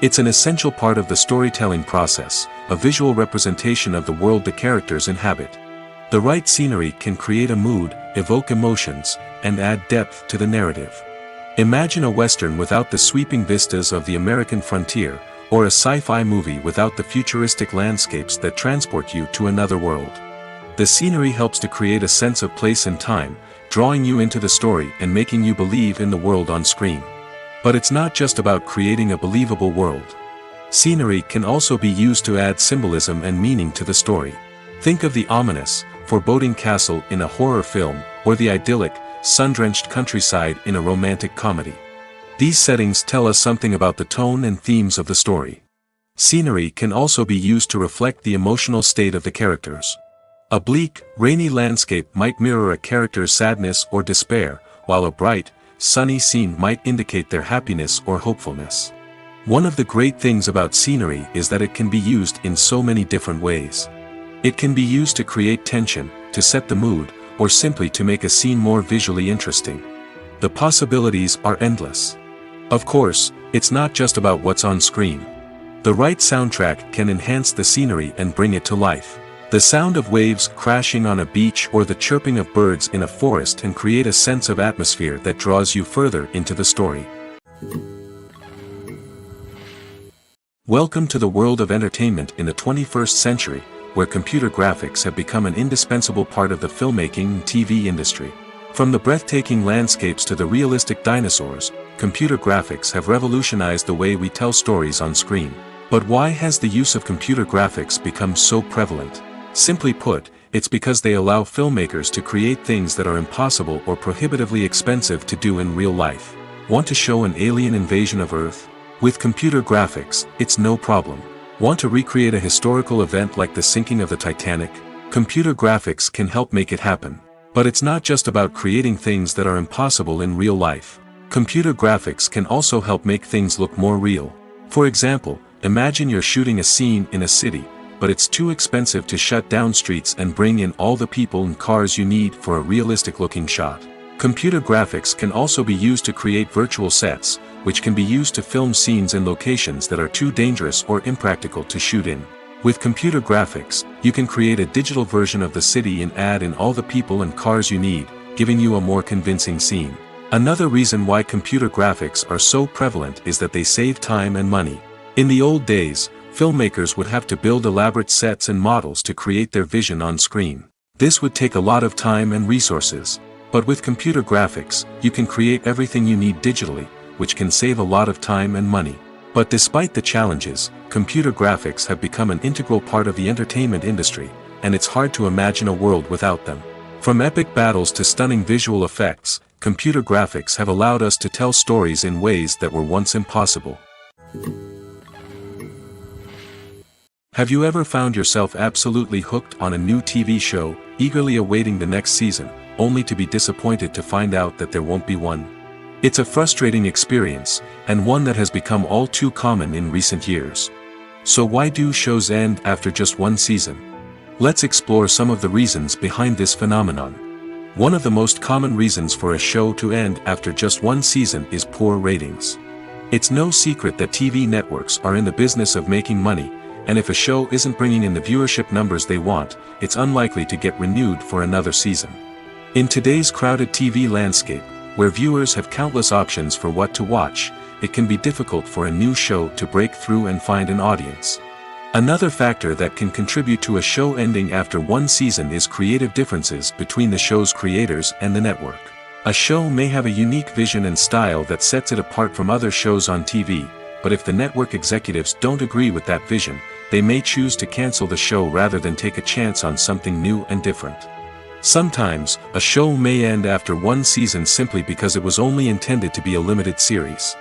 It's an essential part of the storytelling process, a visual representation of the world the characters inhabit. The right scenery can create a mood, evoke emotions, and add depth to the narrative. Imagine a Western without the sweeping vistas of the American frontier, or a sci-fi movie without the futuristic landscapes that transport you to another world. The scenery helps to create a sense of place and time, drawing you into the story and making you believe in the world on screen. But it's not just about creating a believable world. Scenery can also be used to add symbolism and meaning to the story. Think of the ominous, foreboding castle in a horror film, or the idyllic, sun-drenched countryside in a romantic comedy. These settings tell us something about the tone and themes of the story. Scenery can also be used to reflect the emotional state of the characters. A bleak, rainy landscape might mirror a character's sadness or despair, while a bright, sunny scene might indicate their happiness or hopefulness. One of the great things about scenery is that it can be used in so many different ways. It can be used to create tension, to set the mood, or simply to make a scene more visually interesting. The possibilities are endless. Of course, it's not just about what's on screen. The right soundtrack can enhance the scenery and bring it to life. The sound of waves crashing on a beach or the chirping of birds in a forest can create a sense of atmosphere that draws you further into the story. Welcome to the world of entertainment in the 21st century, where computer graphics have become an indispensable part of the filmmaking and TV industry. From the breathtaking landscapes to the realistic dinosaurs, computer graphics have revolutionized the way we tell stories on screen. But why has the use of computer graphics become so prevalent? Simply put, it's because they allow filmmakers to create things that are impossible or prohibitively expensive to do in real life. Want to show an alien invasion of Earth? With computer graphics, it's no problem. Want to recreate a historical event like the sinking of the Titanic? Computer graphics can help make it happen. But it's not just about creating things that are impossible in real life. Computer graphics can also help make things look more real. For example, imagine you're shooting a scene in a city, but it's too expensive to shut down streets and bring in all the people and cars you need for a realistic-looking shot. Computer graphics can also be used to create virtual sets, which can be used to film scenes in locations that are too dangerous or impractical to shoot in. With computer graphics, you can create a digital version of the city and add in all the people and cars you need, giving you a more convincing scene. Another reason why computer graphics are so prevalent is that they save time and money. In the old days, filmmakers would have to build elaborate sets and models to create their vision on screen. This would take a lot of time and resources. But with computer graphics, you can create everything you need digitally, which can save a lot of time and money. But despite the challenges, computer graphics have become an integral part of the entertainment industry, and it's hard to imagine a world without them. From epic battles to stunning visual effects, computer graphics have allowed us to tell stories in ways that were once impossible. Have you ever found yourself absolutely hooked on a new TV show, eagerly awaiting the next season, only to be disappointed to find out that there won't be one? It's a frustrating experience, and one that has become all too common in recent years. So why do shows end after just one season? Let's explore some of the reasons behind this phenomenon. One of the most common reasons for a show to end after just one season is poor ratings. It's no secret that TV networks are in the business of making money, and if a show isn't bringing in the viewership numbers they want, it's unlikely to get renewed for another season. In today's crowded TV landscape, where viewers have countless options for what to watch, it can be difficult for a new show to break through and find an audience. Another factor that can contribute to a show ending after one season is creative differences between the show's creators and the network. A show may have a unique vision and style that sets it apart from other shows on TV, but if the network executives don't agree with that vision, they may choose to cancel the show rather than take a chance on something new and different. Sometimes, a show may end after one season simply because it was only intended to be a limited series.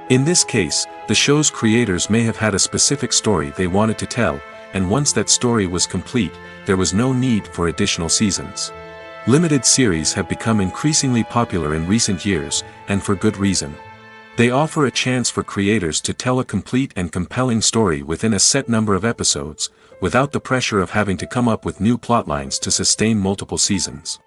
In this case, the show's creators may have had a specific story they wanted to tell, and once that story was complete, there was no need for additional seasons. Limited series have become increasingly popular in recent years, and for good reason. They offer a chance for creators to tell a complete and compelling story within a set number of episodes, without the pressure of having to come up with new plotlines to sustain multiple seasons.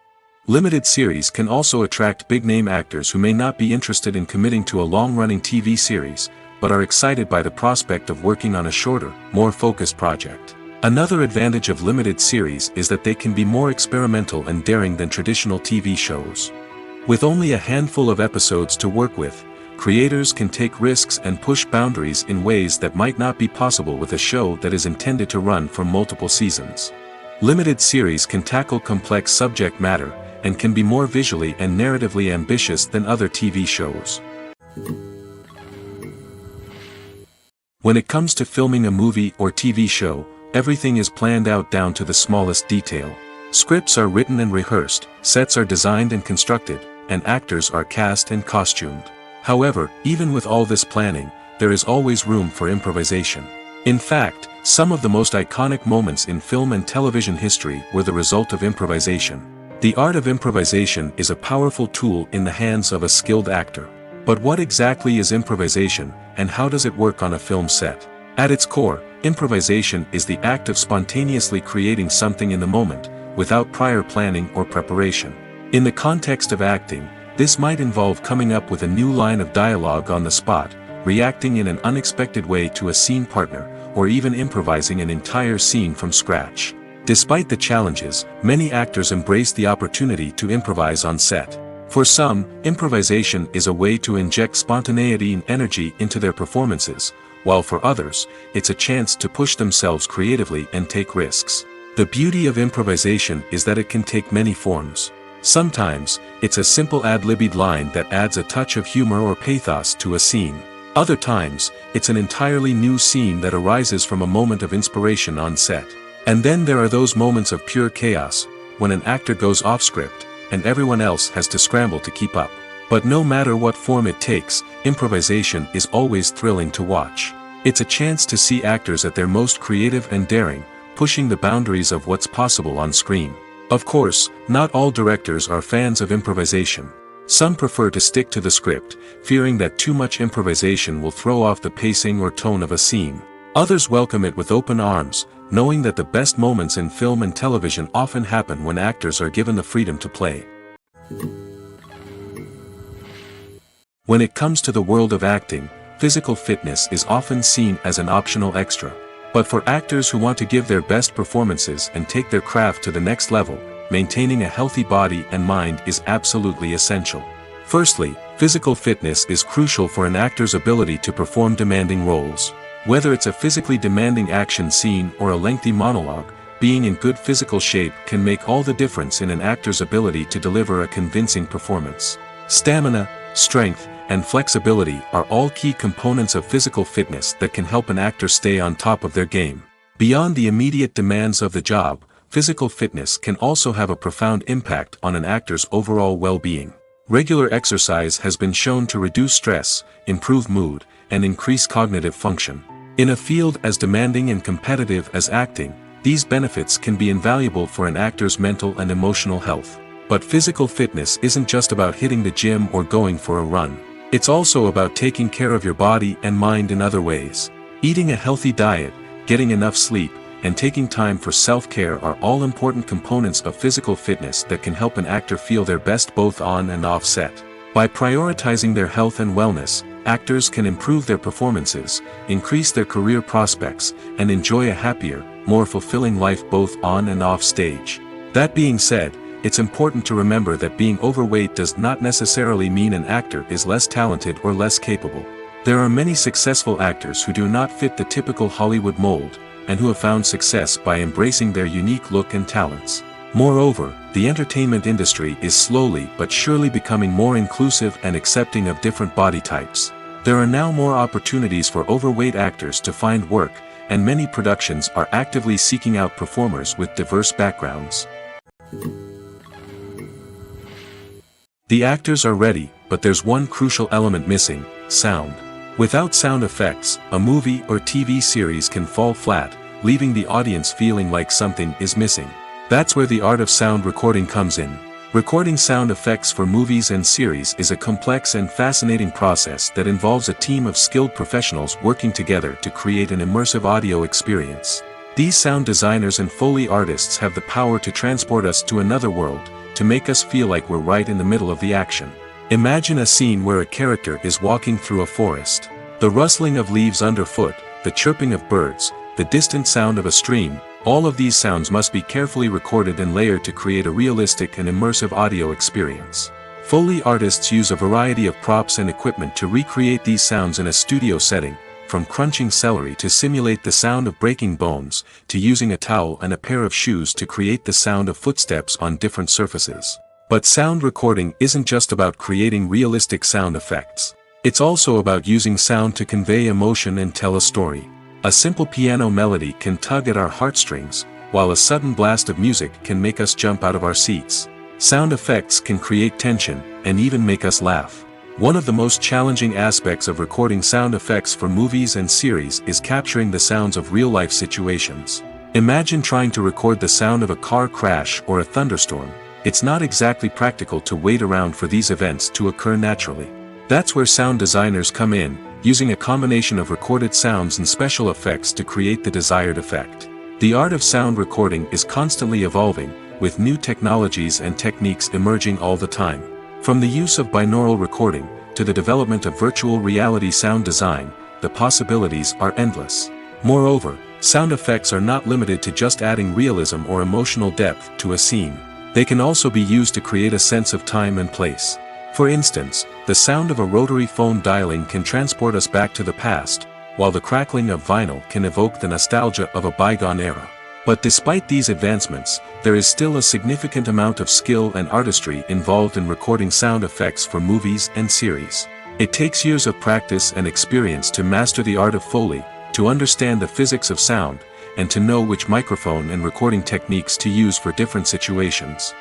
Limited series can also attract big-name actors who may not be interested in committing to a long-running TV series, but are excited by the prospect of working on a shorter, more focused project. Another advantage of limited series is that they can be more experimental and daring than traditional TV shows. With only a handful of episodes to work with, creators can take risks and push boundaries in ways that might not be possible with a show that is intended to run for multiple seasons. Limited series can tackle complex subject matter, and can be more visually and narratively ambitious than other TV shows. When it comes to filming a movie or TV show, everything is planned out down to the smallest detail. Scripts are written and rehearsed, sets are designed and constructed, and actors are cast and costumed. However, even with all this planning, there is always room for improvisation. In fact, some of the most iconic moments in film and television history were the result of improvisation. The art of improvisation is a powerful tool in the hands of a skilled actor. But what exactly is improvisation, and how does it work on a film set? At its core, improvisation is the act of spontaneously creating something in the moment, without prior planning or preparation. In the context of acting, this might involve coming up with a new line of dialogue on the spot, reacting in an unexpected way to a scene partner, or even improvising an entire scene from scratch. Despite the challenges, many actors embrace the opportunity to improvise on set. For some, improvisation is a way to inject spontaneity and energy into their performances, while for others, it's a chance to push themselves creatively and take risks. The beauty of improvisation is that it can take many forms. Sometimes, it's a simple ad-libbed line that adds a touch of humor or pathos to a scene. Other times, it's an entirely new scene that arises from a moment of inspiration on set. And then there are those moments of pure chaos, when an actor goes off script, and everyone else has to scramble to keep up. But no matter what form it takes, improvisation is always thrilling to watch. It's a chance to see actors at their most creative and daring, pushing the boundaries of what's possible on screen. Of course, not all directors are fans of improvisation. Some prefer to stick to the script, fearing that too much improvisation will throw off the pacing or tone of a scene. Others welcome it with open arms, knowing that the best moments in film and television often happen when actors are given the freedom to play. When it comes to the world of acting, physical fitness is often seen as an optional extra. But for actors who want to give their best performances and take their craft to the next level, maintaining a healthy body and mind is absolutely essential. Firstly, physical fitness is crucial for an actor's ability to perform demanding roles. Whether it's a physically demanding action scene or a lengthy monologue, being in good physical shape can make all the difference in an actor's ability to deliver a convincing performance. Stamina, strength, and flexibility are all key components of physical fitness that can help an actor stay on top of their game. Beyond the immediate demands of the job, physical fitness can also have a profound impact on an actor's overall well-being. Regular exercise has been shown to reduce stress, improve mood, and increase cognitive function. In a field as demanding and competitive as acting, these benefits can be invaluable for an actor's mental and emotional health. But physical fitness isn't just about hitting the gym or going for a run. It's also about taking care of your body and mind in other ways. Eating a healthy diet, getting enough sleep, and taking time for self-care are all important components of physical fitness that can help an actor feel their best both on and off set. By prioritizing their health and wellness, actors can improve their performances, increase their career prospects, and enjoy a happier, more fulfilling life both on and off stage. That being said, it's important to remember that being overweight does not necessarily mean an actor is less talented or less capable. There are many successful actors who do not fit the typical Hollywood mold, and who have found success by embracing their unique look and talents. Moreover, the entertainment industry is slowly but surely becoming more inclusive and accepting of different body types. There are now more opportunities for overweight actors to find work, and many productions are actively seeking out performers with diverse backgrounds. The actors are ready, but there's one crucial element missing: sound. Without sound effects, a movie or TV series can fall flat, leaving the audience feeling like something is missing. That's where the art of sound recording comes in. Recording sound effects for movies and series is a complex and fascinating process that involves a team of skilled professionals working together to create an immersive audio experience. These sound designers and Foley artists have the power to transport us to another world, to make us feel like we're right in the middle of the action. Imagine a scene where a character is walking through a forest. The rustling of leaves underfoot, the chirping of birds, the distant sound of a stream, all of these sounds must be carefully recorded and layered to create a realistic and immersive audio experience. Foley artists use a variety of props and equipment to recreate these sounds in a studio setting, from crunching celery to simulate the sound of breaking bones, to using a towel and a pair of shoes to create the sound of footsteps on different surfaces. But sound recording isn't just about creating realistic sound effects. It's also about using sound to convey emotion and tell a story. A simple piano melody can tug at our heartstrings, while a sudden blast of music can make us jump out of our seats. Sound effects can create tension, and even make us laugh. One of the most challenging aspects of recording sound effects for movies and series is capturing the sounds of real-life situations. Imagine trying to record the sound of a car crash or a thunderstorm. It's not exactly practical to wait around for these events to occur naturally. That's where sound designers come in, using a combination of recorded sounds and special effects to create the desired effect. The art of sound recording is constantly evolving, with new technologies and techniques emerging all the time. From the use of binaural recording, to the development of virtual reality sound design, the possibilities are endless. Moreover, sound effects are not limited to just adding realism or emotional depth to a scene. They can also be used to create a sense of time and place. For instance, the sound of a rotary phone dialing can transport us back to the past, while the crackling of vinyl can evoke the nostalgia of a bygone era. But despite these advancements, there is still a significant amount of skill and artistry involved in recording sound effects for movies and series. It takes years of practice and experience to master the art of Foley, to understand the physics of sound, and to know which microphone and recording techniques to use for different situations.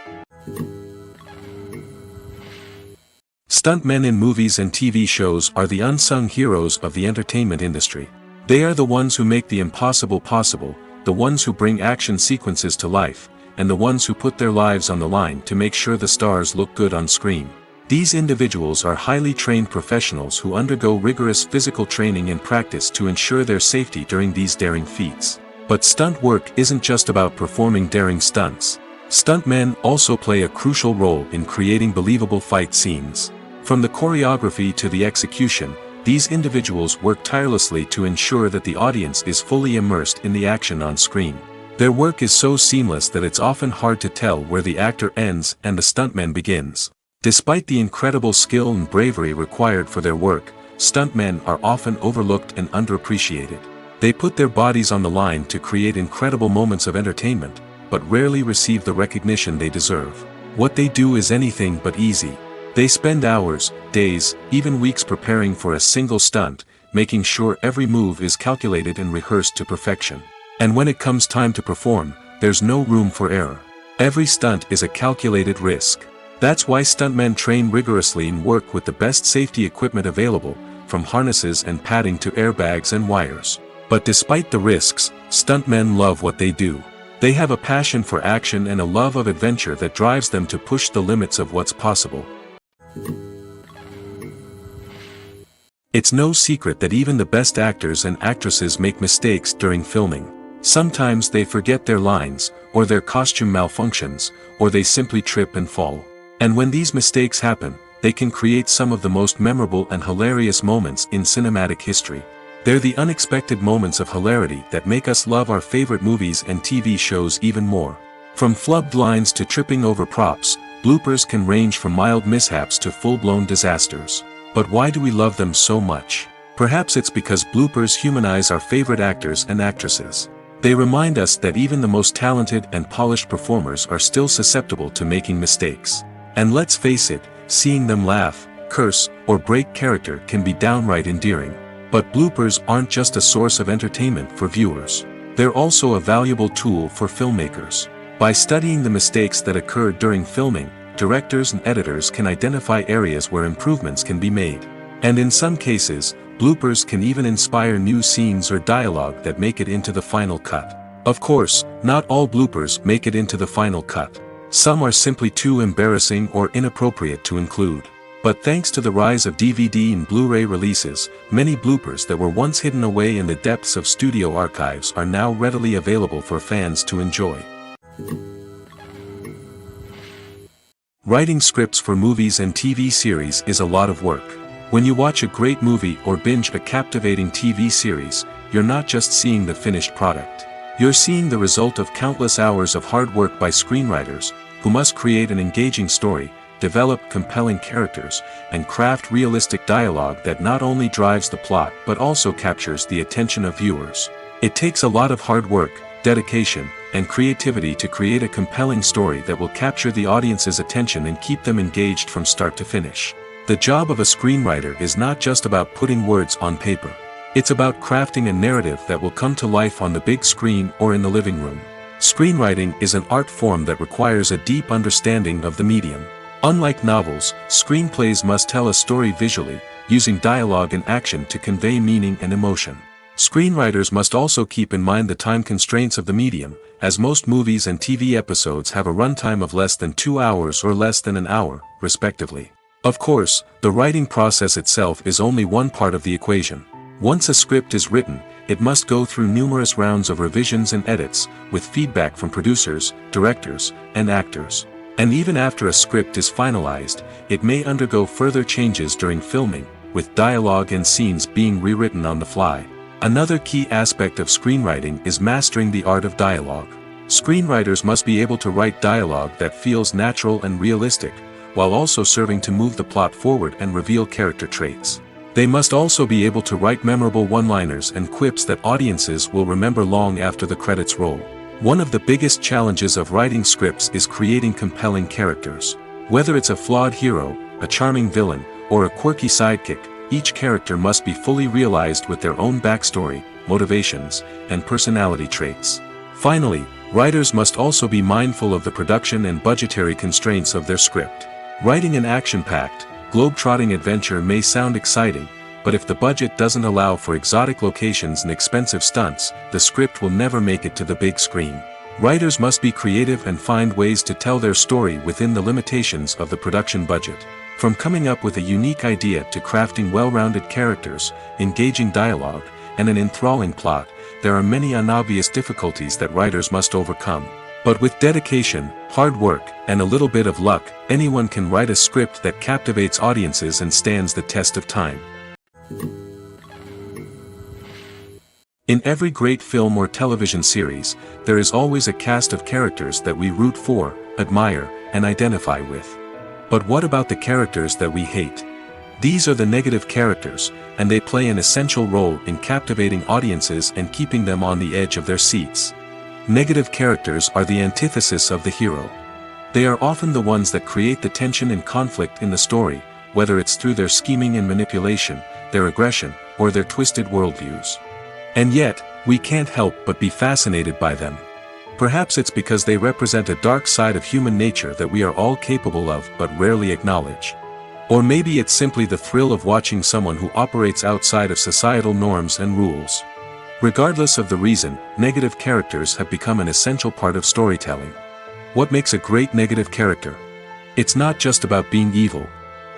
Stuntmen in movies and TV shows are the unsung heroes of the entertainment industry. They are the ones who make the impossible possible, the ones who bring action sequences to life, and the ones who put their lives on the line to make sure the stars look good on screen. These individuals are highly trained professionals who undergo rigorous physical training and practice to ensure their safety during these daring feats. But stunt work isn't just about performing daring stunts. Stuntmen also play a crucial role in creating believable fight scenes. From the choreography to the execution, these individuals work tirelessly to ensure that the audience is fully immersed in the action on screen. Their work is so seamless that it's often hard to tell where the actor ends and the stuntman begins. Despite the incredible skill and bravery required for their work, stuntmen are often overlooked and underappreciated. They put their bodies on the line to create incredible moments of entertainment, but rarely receive the recognition they deserve. What they do is anything but easy. They spend hours, days, even weeks preparing for a single stunt, making sure every move is calculated and rehearsed to perfection. And when it comes time to perform, there's no room for error. Every stunt is a calculated risk. That's why stuntmen train rigorously and work with the best safety equipment available, from harnesses and padding to airbags and wires. But despite the risks, stuntmen love what they do. They have a passion for action and a love of adventure that drives them to push the limits of what's possible. It's no secret that even the best actors and actresses make mistakes during filming. Sometimes they forget their lines, or their costume malfunctions, or they simply trip and fall. And when these mistakes happen, they can create some of the most memorable and hilarious moments in cinematic history. They're the unexpected moments of hilarity that make us love our favorite movies and TV shows even more. From flubbed lines to tripping over props, bloopers can range from mild mishaps to full-blown disasters. But why do we love them so much? Perhaps it's because bloopers humanize our favorite actors and actresses. They remind us that even the most talented and polished performers are still susceptible to making mistakes. And let's face it, seeing them laugh, curse, or break character can be downright endearing. But bloopers aren't just a source of entertainment for viewers. They're also a valuable tool for filmmakers. By studying the mistakes that occur during filming, directors and editors can identify areas where improvements can be made. And in some cases, bloopers can even inspire new scenes or dialogue that make it into the final cut. Of course, not all bloopers make it into the final cut. Some are simply too embarrassing or inappropriate to include. But thanks to the rise of DVD and Blu-ray releases, many bloopers that were once hidden away in the depths of studio archives are now readily available for fans to enjoy. Writing scripts for movies and TV series is a lot of work. When you watch a great movie or binge a captivating TV series, you're not just seeing the finished product. You're seeing the result of countless hours of hard work by screenwriters, who must create an engaging story, develop compelling characters, and craft realistic dialogue that not only drives the plot but also captures the attention of viewers. It takes a lot of hard work, dedication, and creativity to create a compelling story that will capture the audience's attention and keep them engaged from start to finish. The job of a screenwriter is not just about putting words on paper. It's about crafting a narrative that will come to life on the big screen or in the living room. Screenwriting is an art form that requires a deep understanding of the medium. Unlike novels, screenplays must tell a story visually, using dialogue and action to convey meaning and emotion. Screenwriters must also keep in mind the time constraints of the medium, as most movies and TV episodes have a runtime of less than 2 hours or less than an hour, respectively. Of course, the writing process itself is only one part of the equation. Once a script is written, it must go through numerous rounds of revisions and edits, with feedback from producers, directors, and actors. And even after a script is finalized, it may undergo further changes during filming, with dialogue and scenes being rewritten on the fly. Another key aspect of screenwriting is mastering the art of dialogue. Screenwriters must be able to write dialogue that feels natural and realistic, while also serving to move the plot forward and reveal character traits. They must also be able to write memorable one-liners and quips that audiences will remember long after the credits roll. One of the biggest challenges of writing scripts is creating compelling characters. Whether it's a flawed hero, a charming villain, or a quirky sidekick, each character must be fully realized with their own backstory, motivations, and personality traits. Finally, writers must also be mindful of the production and budgetary constraints of their script. Writing an action-packed, globe-trotting adventure may sound exciting, but if the budget doesn't allow for exotic locations and expensive stunts, the script will never make it to the big screen. Writers must be creative and find ways to tell their story within the limitations of the production budget. From coming up with a unique idea to crafting well-rounded characters, engaging dialogue, and an enthralling plot, there are many unobvious difficulties that writers must overcome. But with dedication, hard work, and a little bit of luck, anyone can write a script that captivates audiences and stands the test of time. In every great film or television series, there is always a cast of characters that we root for, admire, and identify with. But what about the characters that we hate? These are the negative characters, and they play an essential role in captivating audiences and keeping them on the edge of their seats. Negative characters are the antithesis of the hero. They are often the ones that create the tension and conflict in the story, whether it's through their scheming and manipulation, their aggression, or their twisted worldviews. And yet, we can't help but be fascinated by them. Perhaps it's because they represent a dark side of human nature that we are all capable of but rarely acknowledge. Or maybe it's simply the thrill of watching someone who operates outside of societal norms and rules. Regardless of the reason, negative characters have become an essential part of storytelling. What makes a great negative character? It's not just about being evil.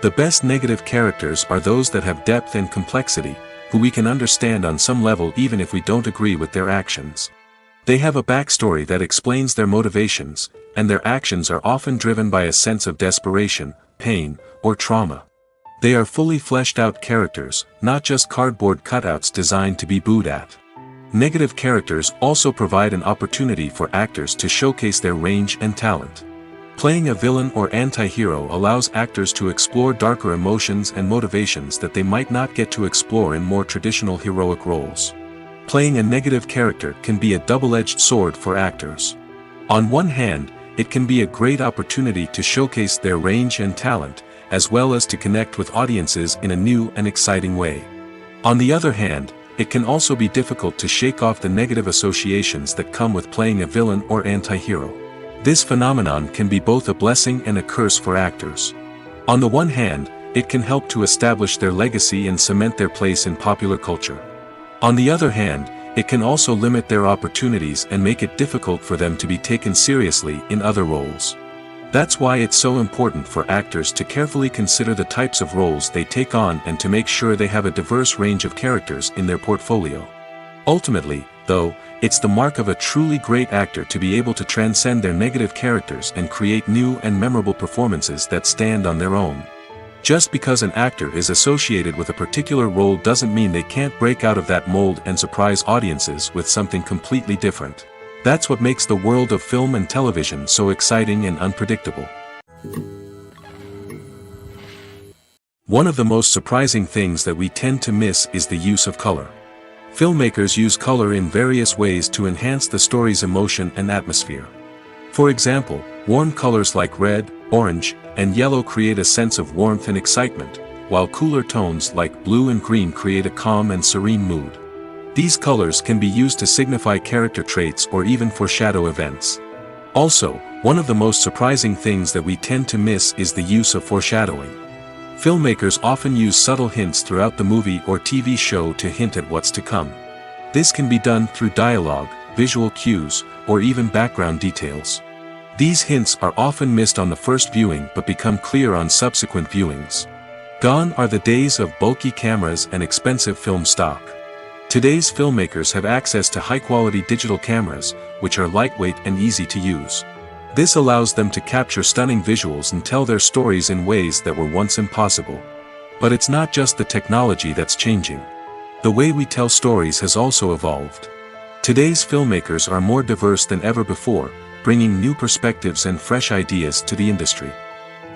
The best negative characters are those that have depth and complexity, who we can understand on some level even if we don't agree with their actions. They have a backstory that explains their motivations, and their actions are often driven by a sense of desperation, pain, or trauma. They are fully fleshed out characters, not just cardboard cutouts designed to be booed at. Negative characters also provide an opportunity for actors to showcase their range and talent. Playing a villain or anti-hero allows actors to explore darker emotions and motivations that they might not get to explore in more traditional heroic roles. Playing a negative character can be a double-edged sword for actors. On one hand, it can be a great opportunity to showcase their range and talent, as well as to connect with audiences in a new and exciting way. On the other hand, it can also be difficult to shake off the negative associations that come with playing a villain or anti-hero. This phenomenon can be both a blessing and a curse for actors. On the one hand, it can help to establish their legacy and cement their place in popular culture. On the other hand, it can also limit their opportunities and make it difficult for them to be taken seriously in other roles. That's why it's so important for actors to carefully consider the types of roles they take on and to make sure they have a diverse range of characters in their portfolio. Ultimately, though, it's the mark of a truly great actor to be able to transcend their negative characters and create new and memorable performances that stand on their own. Just because an actor is associated with a particular role doesn't mean they can't break out of that mold and surprise audiences with something completely different. That's what makes the world of film and television so exciting and unpredictable. One of the most surprising things that we tend to miss is the use of color. Filmmakers use color in various ways to enhance the story's emotion and atmosphere. For example, warm colors like red, orange, and yellow create a sense of warmth and excitement, while cooler tones like blue and green create a calm and serene mood. These colors can be used to signify character traits or even foreshadow events. Also, one of the most surprising things that we tend to miss is the use of foreshadowing. Filmmakers often use subtle hints throughout the movie or TV show to hint at what's to come. This can be done through dialogue, visual cues, or even background details. These hints are often missed on the first viewing but become clear on subsequent viewings. Gone are the days of bulky cameras and expensive film stock. Today's filmmakers have access to high-quality digital cameras, which are lightweight and easy to use. This allows them to capture stunning visuals and tell their stories in ways that were once impossible. But it's not just the technology that's changing. The way we tell stories has also evolved. Today's filmmakers are more diverse than ever before, bringing new perspectives and fresh ideas to the industry.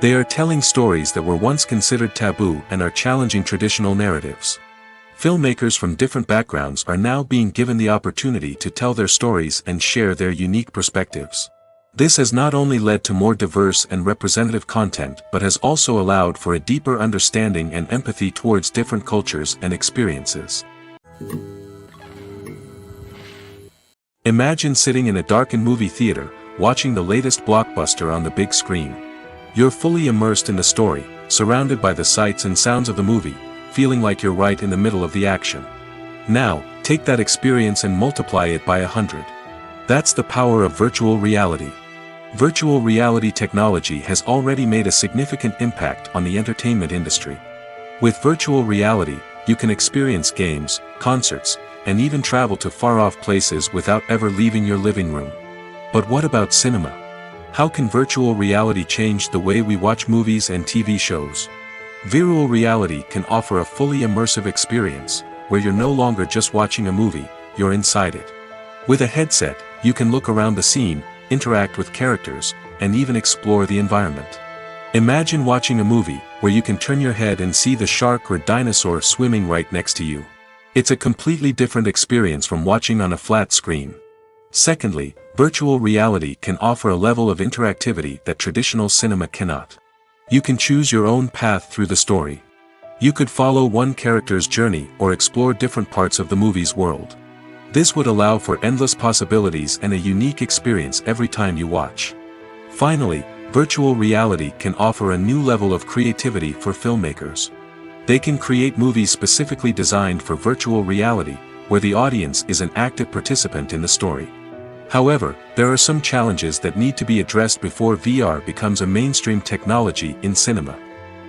They are telling stories that were once considered taboo and are challenging traditional narratives. Filmmakers from different backgrounds are now being given the opportunity to tell their stories and share their unique perspectives. This has not only led to more diverse and representative content but has also allowed for a deeper understanding and empathy towards different cultures and experiences. Imagine sitting in a darkened movie theater, watching the latest blockbuster on the big screen. You're fully immersed in the story, surrounded by the sights and sounds of the movie, feeling like you're right in the middle of the action. Now, take that experience and multiply it by 100. That's the power of virtual reality. Virtual reality technology has already made a significant impact on the entertainment industry. With virtual reality, you can experience games, concerts, and even travel to far-off places without ever leaving your living room. But what about cinema? How can virtual reality change the way we watch movies and TV shows? Virtual reality can offer a fully immersive experience, where you're no longer just watching a movie, you're inside it. With a headset, you can look around the scene, interact with characters, and even explore the environment. Imagine watching a movie, where you can turn your head and see the shark or dinosaur swimming right next to you. It's a completely different experience from watching on a flat screen. Secondly, virtual reality can offer a level of interactivity that traditional cinema cannot. You can choose your own path through the story. You could follow one character's journey or explore different parts of the movie's world. This would allow for endless possibilities and a unique experience every time you watch. Finally, virtual reality can offer a new level of creativity for filmmakers. They can create movies specifically designed for virtual reality, where the audience is an active participant in the story. However, there are some challenges that need to be addressed before VR becomes a mainstream technology in cinema.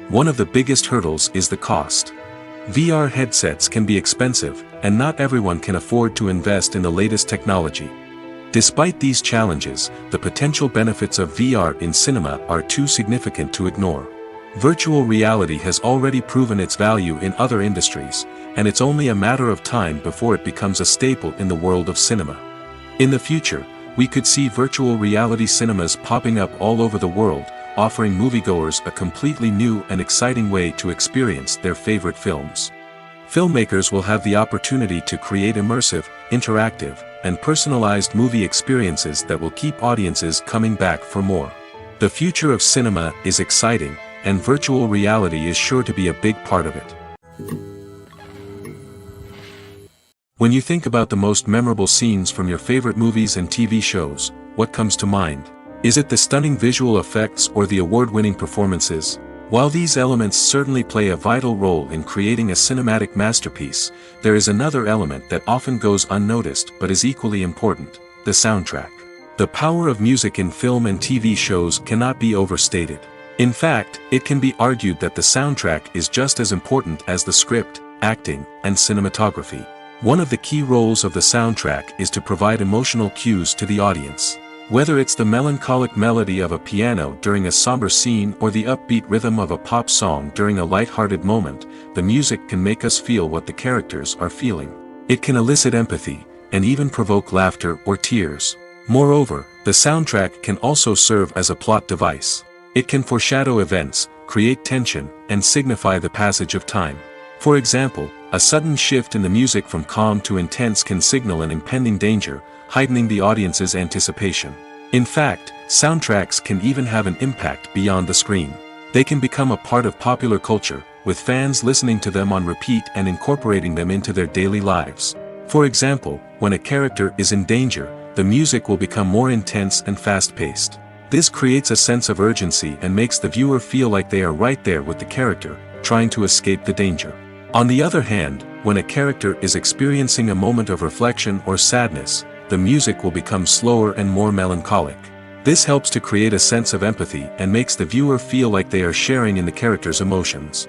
One of the biggest hurdles is the cost. VR headsets can be expensive, and not everyone can afford to invest in the latest technology. Despite these challenges, the potential benefits of VR in cinema are too significant to ignore. Virtual reality has already proven its value in other industries, and it's only a matter of time before it becomes a staple in the world of cinema. In the future, we could see virtual reality cinemas popping up all over the world, offering moviegoers a completely new and exciting way to experience their favorite films. Filmmakers will have the opportunity to create immersive, interactive, and personalized movie experiences that will keep audiences coming back for more. The future of cinema is exciting, and virtual reality is sure to be a big part of it. When you think about the most memorable scenes from your favorite movies and TV shows, what comes to mind? Is it the stunning visual effects or the award-winning performances? While these elements certainly play a vital role in creating a cinematic masterpiece, there is another element that often goes unnoticed but is equally important: the soundtrack. The power of music in film and TV shows cannot be overstated. In fact, it can be argued that the soundtrack is just as important as the script, acting, and cinematography. One of the key roles of the soundtrack is to provide emotional cues to the audience. Whether it's the melancholic melody of a piano during a somber scene or the upbeat rhythm of a pop song during a light-hearted moment, the music can make us feel what the characters are feeling. It can elicit empathy, and even provoke laughter or tears. Moreover, the soundtrack can also serve as a plot device. It can foreshadow events, create tension, and signify the passage of time. For example, a sudden shift in the music from calm to intense can signal an impending danger, heightening the audience's anticipation. In fact, Soundtracks can even have an impact beyond the screen. They can become a part of popular culture, with fans listening to them on repeat and incorporating them into their daily lives. For example, when a character is in danger, the music will become more intense and fast-paced. This creates a sense of urgency and makes the viewer feel like they are right there with the character, trying to escape the danger. On the other hand, when a character is experiencing a moment of reflection or sadness, the music will become slower and more melancholic. This helps to create a sense of empathy and makes the viewer feel like they are sharing in the character's emotions.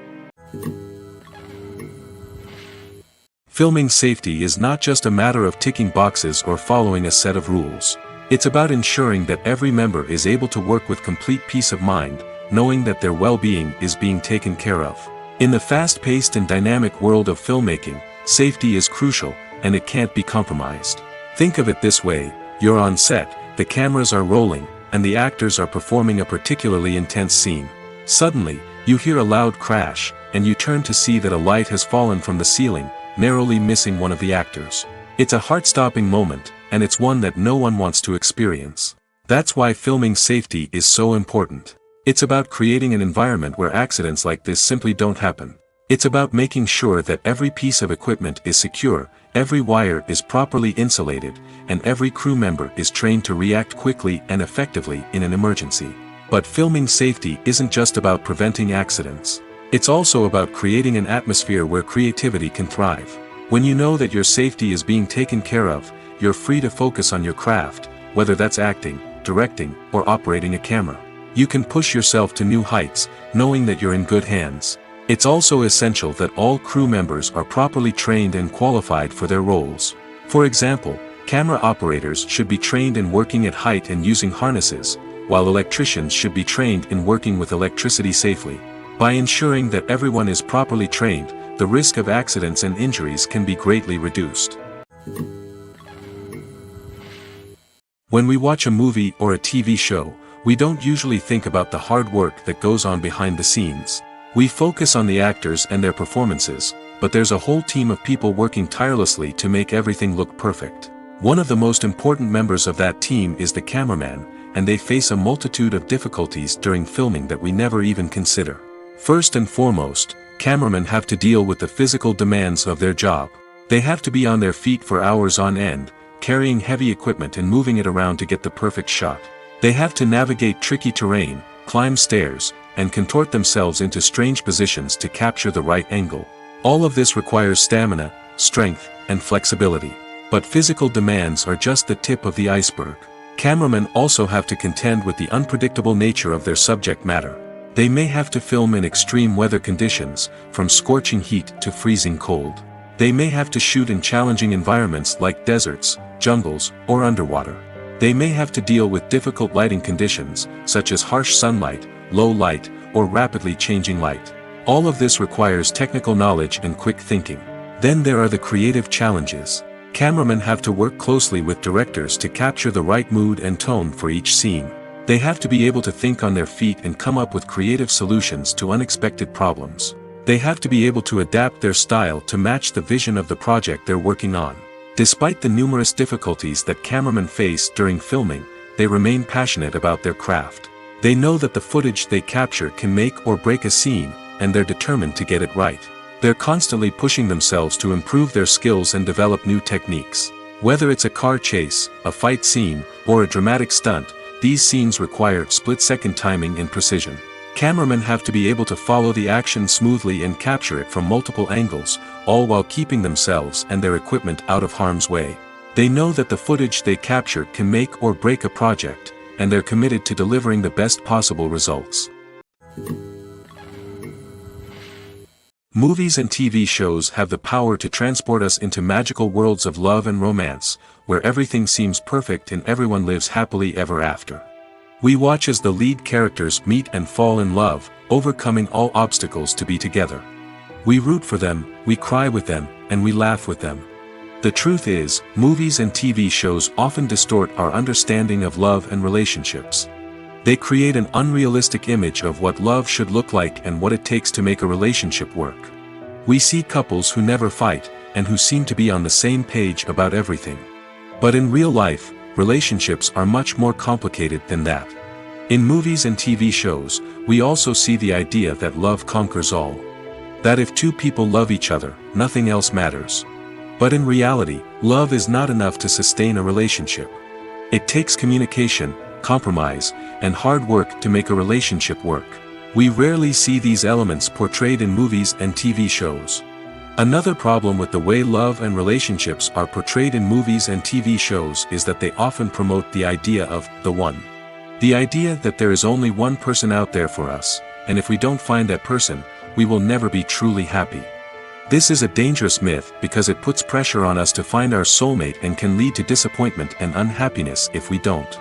Filming safety is not just a matter of ticking boxes or following a set of rules. It's about ensuring that every member is able to work with complete peace of mind, knowing that their well-being is being taken care of. In the fast-paced and dynamic world of filmmaking, safety is crucial, and it can't be compromised. Think of it this way: you're on set, the cameras are rolling, and the actors are performing a particularly intense scene. Suddenly, you hear a loud crash, and you turn to see that a light has fallen from the ceiling, narrowly missing one of the actors. It's a heart-stopping moment, and it's one that no one wants to experience. That's why filming safety is so important. It's about creating an environment where accidents like this simply don't happen. It's about making sure that every piece of equipment is secure, every wire is properly insulated, and every crew member is trained to react quickly and effectively in an emergency. But filming safety isn't just about preventing accidents. It's also about creating an atmosphere where creativity can thrive. When you know that your safety is being taken care of, you're free to focus on your craft, whether that's acting, directing, or operating a camera. You can push yourself to new heights, knowing that you're in good hands. It's also essential that all crew members are properly trained and qualified for their roles. For example, camera operators should be trained in working at height and using harnesses, while electricians should be trained in working with electricity safely. By ensuring that everyone is properly trained, the risk of accidents and injuries can be greatly reduced. When we watch a movie or a TV show, we don't usually think about the hard work that goes on behind the scenes. We focus on the actors and their performances, but there's a whole team of people working tirelessly to make everything look perfect. One of the most important members of that team is the cameraman, and they face a multitude of difficulties during filming that we never even consider. First and foremost, cameramen have to deal with the physical demands of their job. They have to be on their feet for hours on end, carrying heavy equipment and moving it around to get the perfect shot. They have to navigate tricky terrain, climb stairs, and contort themselves into strange positions to capture the right angle. All of this requires stamina, strength, and flexibility. But physical demands are just the tip of the iceberg. Cameramen also have to contend with the unpredictable nature of their subject matter. They may have to film in extreme weather conditions, from scorching heat to freezing cold. They may have to shoot in challenging environments like deserts, jungles, or underwater. They may have to deal with difficult lighting conditions, such as harsh sunlight, low light, or rapidly changing light. All of this requires technical knowledge and quick thinking. Then there are the creative challenges. Cameramen have to work closely with directors to capture the right mood and tone for each scene. They have to be able to think on their feet and come up with creative solutions to unexpected problems. They have to be able to adapt their style to match the vision of the project they're working on. Despite the numerous difficulties that cameramen face during filming, they remain passionate about their craft. They know that the footage they capture can make or break a scene, and they're determined to get it right. They're constantly pushing themselves to improve their skills and develop new techniques. Whether it's a car chase, a fight scene, or a dramatic stunt, these scenes require split-second timing and precision. Cameramen have to be able to follow the action smoothly and capture it from multiple angles, all while keeping themselves and their equipment out of harm's way. They know that the footage they capture can make or break a project, and they're committed to delivering the best possible results. Movies and TV shows have the power to transport us into magical worlds of love and romance, where everything seems perfect and everyone lives happily ever after. We watch as the lead characters meet and fall in love, overcoming all obstacles to be together. We root for them, we cry with them, and we laugh with them. The truth is, movies and TV shows often distort our understanding of love and relationships. They create an unrealistic image of what love should look like and what it takes to make a relationship work. We see couples who never fight, and who seem to be on the same page about everything. But in real life, relationships are much more complicated than that. In movies and TV shows, we also see the idea that love conquers all. That if two people love each other, nothing else matters. But in reality, love is not enough to sustain a relationship. It takes communication, compromise, and hard work to make a relationship work. We rarely see these elements portrayed in movies and TV shows. Another problem with the way love and relationships are portrayed in movies and TV shows is that they often promote the idea of the one. The idea that there is only one person out there for us, and if we don't find that person, we will never be truly happy. This is a dangerous myth because it puts pressure on us to find our soulmate and can lead to disappointment and unhappiness if we don't.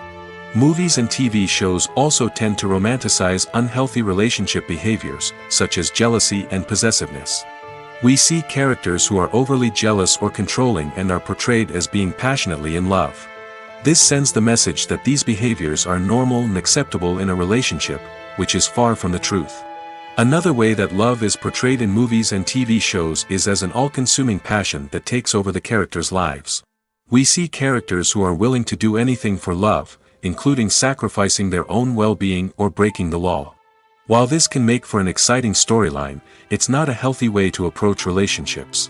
Movies and TV shows also tend to romanticize unhealthy relationship behaviors, such as jealousy and possessiveness. We see characters who are overly jealous or controlling and are portrayed as being passionately in love. This sends the message that these behaviors are normal and acceptable in a relationship, which is far from the truth. Another way that love is portrayed in movies and TV shows is as an all-consuming passion that takes over the characters' lives. We see characters who are willing to do anything for love, including sacrificing their own well-being or breaking the law. While this can make for an exciting storyline, it's not a healthy way to approach relationships.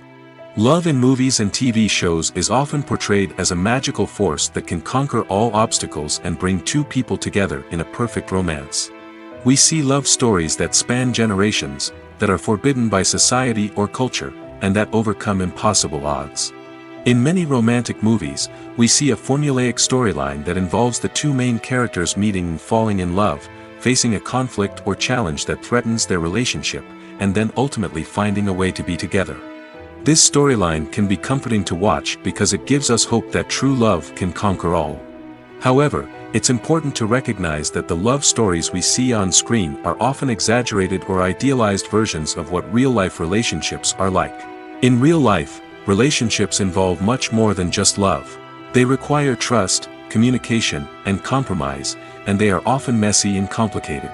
Love in movies and TV shows is often portrayed as a magical force that can conquer all obstacles and bring two people together in a perfect romance. We see love stories that span generations, that are forbidden by society or culture, and that overcome impossible odds. In many romantic movies, we see a formulaic storyline that involves the two main characters meeting and falling in love, facing a conflict or challenge that threatens their relationship, and then ultimately finding a way to be together. This storyline can be comforting to watch because it gives us hope that true love can conquer all. However, it's important to recognize that the love stories we see on screen are often exaggerated or idealized versions of what real-life relationships are like. In real life, relationships involve much more than just love. They require trust, communication, and compromise, and they are often messy and complicated.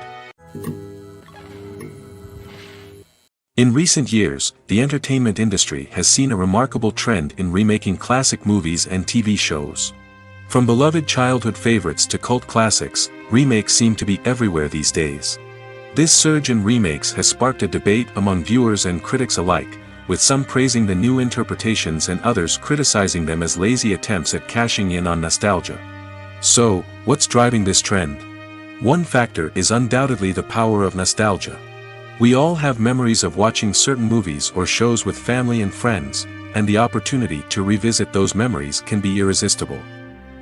In recent years, the entertainment industry has seen a remarkable trend in remaking classic movies and TV shows. From beloved childhood favorites to cult classics, remakes seem to be everywhere these days. This surge in remakes has sparked a debate among viewers and critics alike, with some praising the new interpretations and others criticizing them as lazy attempts at cashing in on nostalgia. So, what's driving this trend? One factor is undoubtedly the power of nostalgia. We all have memories of watching certain movies or shows with family and friends, and the opportunity to revisit those memories can be irresistible.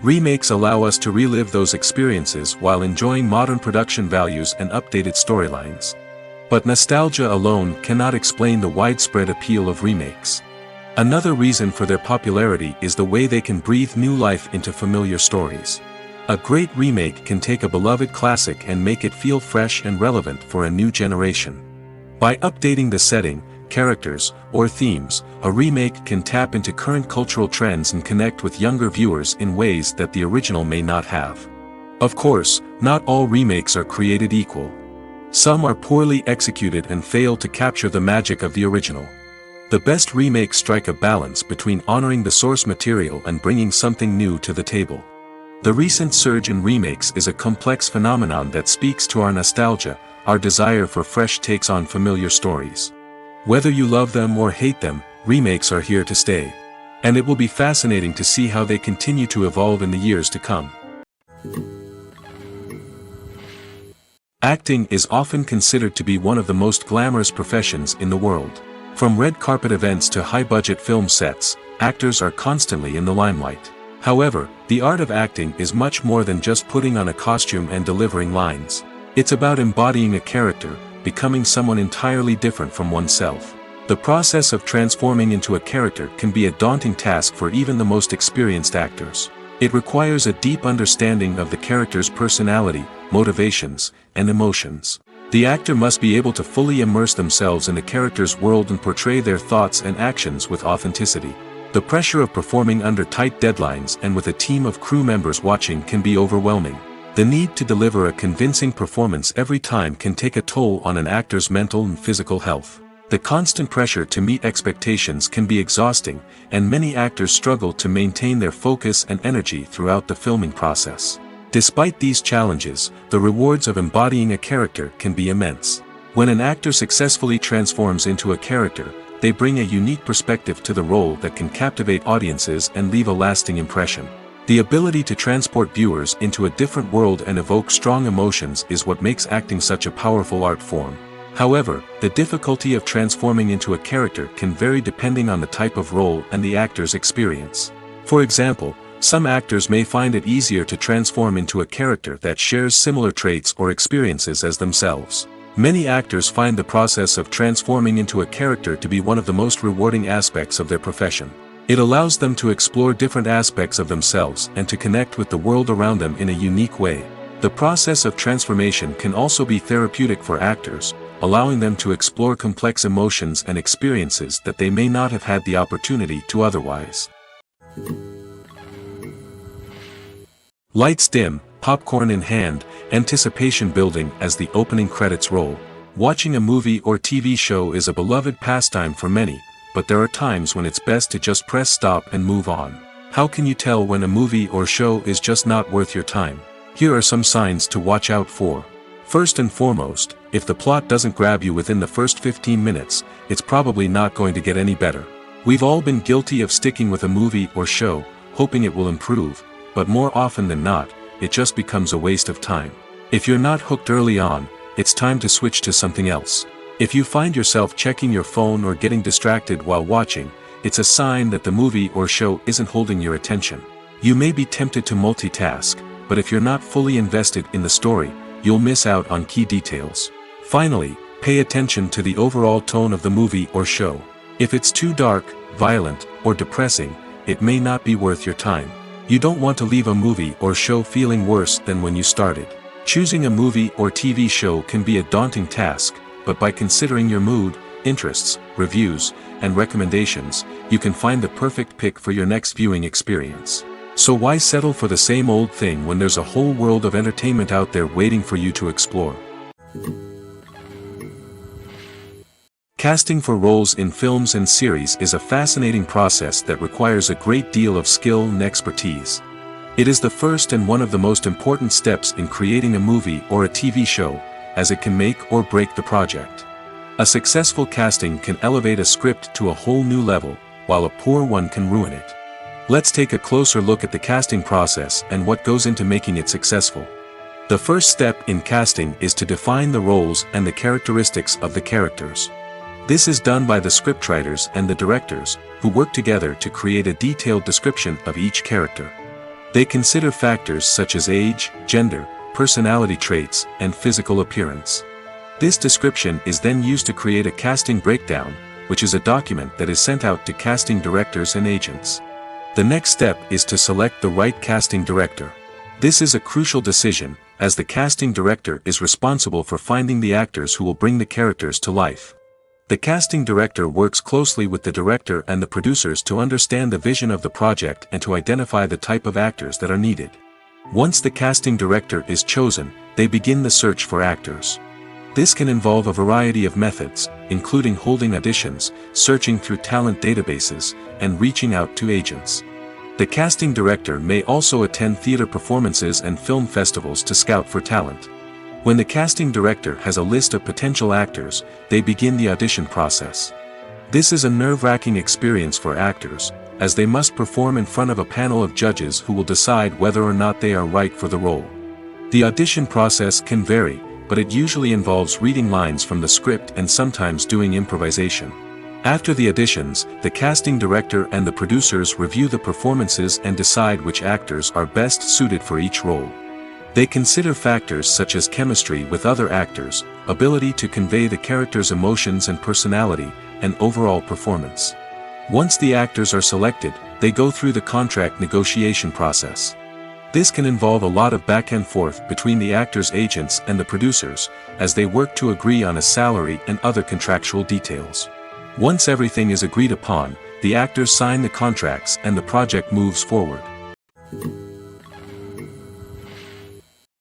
Remakes allow us to relive those experiences while enjoying modern production values and updated storylines. But nostalgia alone cannot explain the widespread appeal of remakes. Another reason for their popularity is the way they can breathe new life into familiar stories. A great remake can take a beloved classic and make it feel fresh and relevant for a new generation. By updating the setting, characters, or themes, a remake can tap into current cultural trends and connect with younger viewers in ways that the original may not have. Of course, not all remakes are created equal. Some are poorly executed and fail to capture the magic of the original. The best remakes strike a balance between honoring the source material and bringing something new to the table. The recent surge in remakes is a complex phenomenon that speaks to our nostalgia, our desire for fresh takes on familiar stories. Whether you love them or hate them, remakes are here to stay. And it will be fascinating to see how they continue to evolve in the years to come. Acting is often considered to be one of the most glamorous professions in the world. From red carpet events to high-budget film sets, actors are constantly in the limelight. However, the art of acting is much more than just putting on a costume and delivering lines. It's about embodying a character, becoming someone entirely different from oneself. The process of transforming into a character can be a daunting task for even the most experienced actors. It requires a deep understanding of the character's personality, motivations, and emotions. The actor must be able to fully immerse themselves in the character's world and portray their thoughts and actions with authenticity. The pressure of performing under tight deadlines and with a team of crew members watching can be overwhelming. The need to deliver a convincing performance every time can take a toll on an actor's mental and physical health. The constant pressure to meet expectations can be exhausting, and many actors struggle to maintain their focus and energy throughout the filming process. Despite these challenges, the rewards of embodying a character can be immense. When an actor successfully transforms into a character, they bring a unique perspective to the role that can captivate audiences and leave a lasting impression. The ability to transport viewers into a different world and evoke strong emotions is what makes acting such a powerful art form. However, the difficulty of transforming into a character can vary depending on the type of role and the actor's experience. For example, some actors may find it easier to transform into a character that shares similar traits or experiences as themselves. Many actors find the process of transforming into a character to be one of the most rewarding aspects of their profession. It allows them to explore different aspects of themselves and to connect with the world around them in a unique way. The process of transformation can also be therapeutic for actors, allowing them to explore complex emotions and experiences that they may not have had the opportunity to otherwise. Lights dim, popcorn in hand, anticipation building as the opening credits roll. Watching a movie or TV show is a beloved pastime for many, but there are times when it's best to just press stop and move on. How can you tell when a movie or show is just not worth your time? Here are some signs to watch out for. First and foremost, if the plot doesn't grab you within the first 15 minutes, it's probably not going to get any better. We've all been guilty of sticking with a movie or show, hoping it will improve, but more often than not, it just becomes a waste of time. If you're not hooked early on, it's time to switch to something else. If you find yourself checking your phone or getting distracted while watching, it's a sign that the movie or show isn't holding your attention. You may be tempted to multitask, but if you're not fully invested in the story, you'll miss out on key details. Finally, pay attention to the overall tone of the movie or show. If it's too dark, violent, or depressing, it may not be worth your time. You don't want to leave a movie or show feeling worse than when you started. Choosing a movie or TV show can be a daunting task, but by considering your mood, interests, reviews, and recommendations, you can find the perfect pick for your next viewing experience. So why settle for the same old thing when there's a whole world of entertainment out there waiting for you to explore? Casting for roles in films and series is a fascinating process that requires a great deal of skill and expertise. It is the first and one of the most important steps in creating a movie or a TV show, as it can make or break the project. A successful casting can elevate a script to a whole new level, while a poor one can ruin it. Let's take a closer look at the casting process and what goes into making it successful. The first step in casting is to define the roles and the characteristics of the characters. This is done by the scriptwriters and the directors, who work together to create a detailed description of each character. They consider factors such as age, gender, personality traits, and physical appearance. This description is then used to create a casting breakdown, which is a document that is sent out to casting directors and agents. The next step is to select the right casting director. This is a crucial decision, as the casting director is responsible for finding the actors who will bring the characters to life. The casting director works closely with the director and the producers to understand the vision of the project and to identify the type of actors that are needed. Once the casting director is chosen, they begin the search for actors. This can involve a variety of methods, including holding auditions, searching through talent databases, and reaching out to agents. The casting director may also attend theater performances and film festivals to scout for talent. When the casting director has a list of potential actors, they begin the audition process. This is a nerve-wracking experience for actors, as they must perform in front of a panel of judges who will decide whether or not they are right for the role. The audition process can vary, but it usually involves reading lines from the script and sometimes doing improvisation. After the auditions, the casting director and the producers review the performances and decide which actors are best suited for each role. They consider factors such as chemistry with other actors, ability to convey the character's emotions and personality, and overall performance. Once the actors are selected, they go through the contract negotiation process. This can involve a lot of back and forth between the actors' agents and the producers, as they work to agree on a salary and other contractual details. Once everything is agreed upon, the actors sign the contracts and the project moves forward.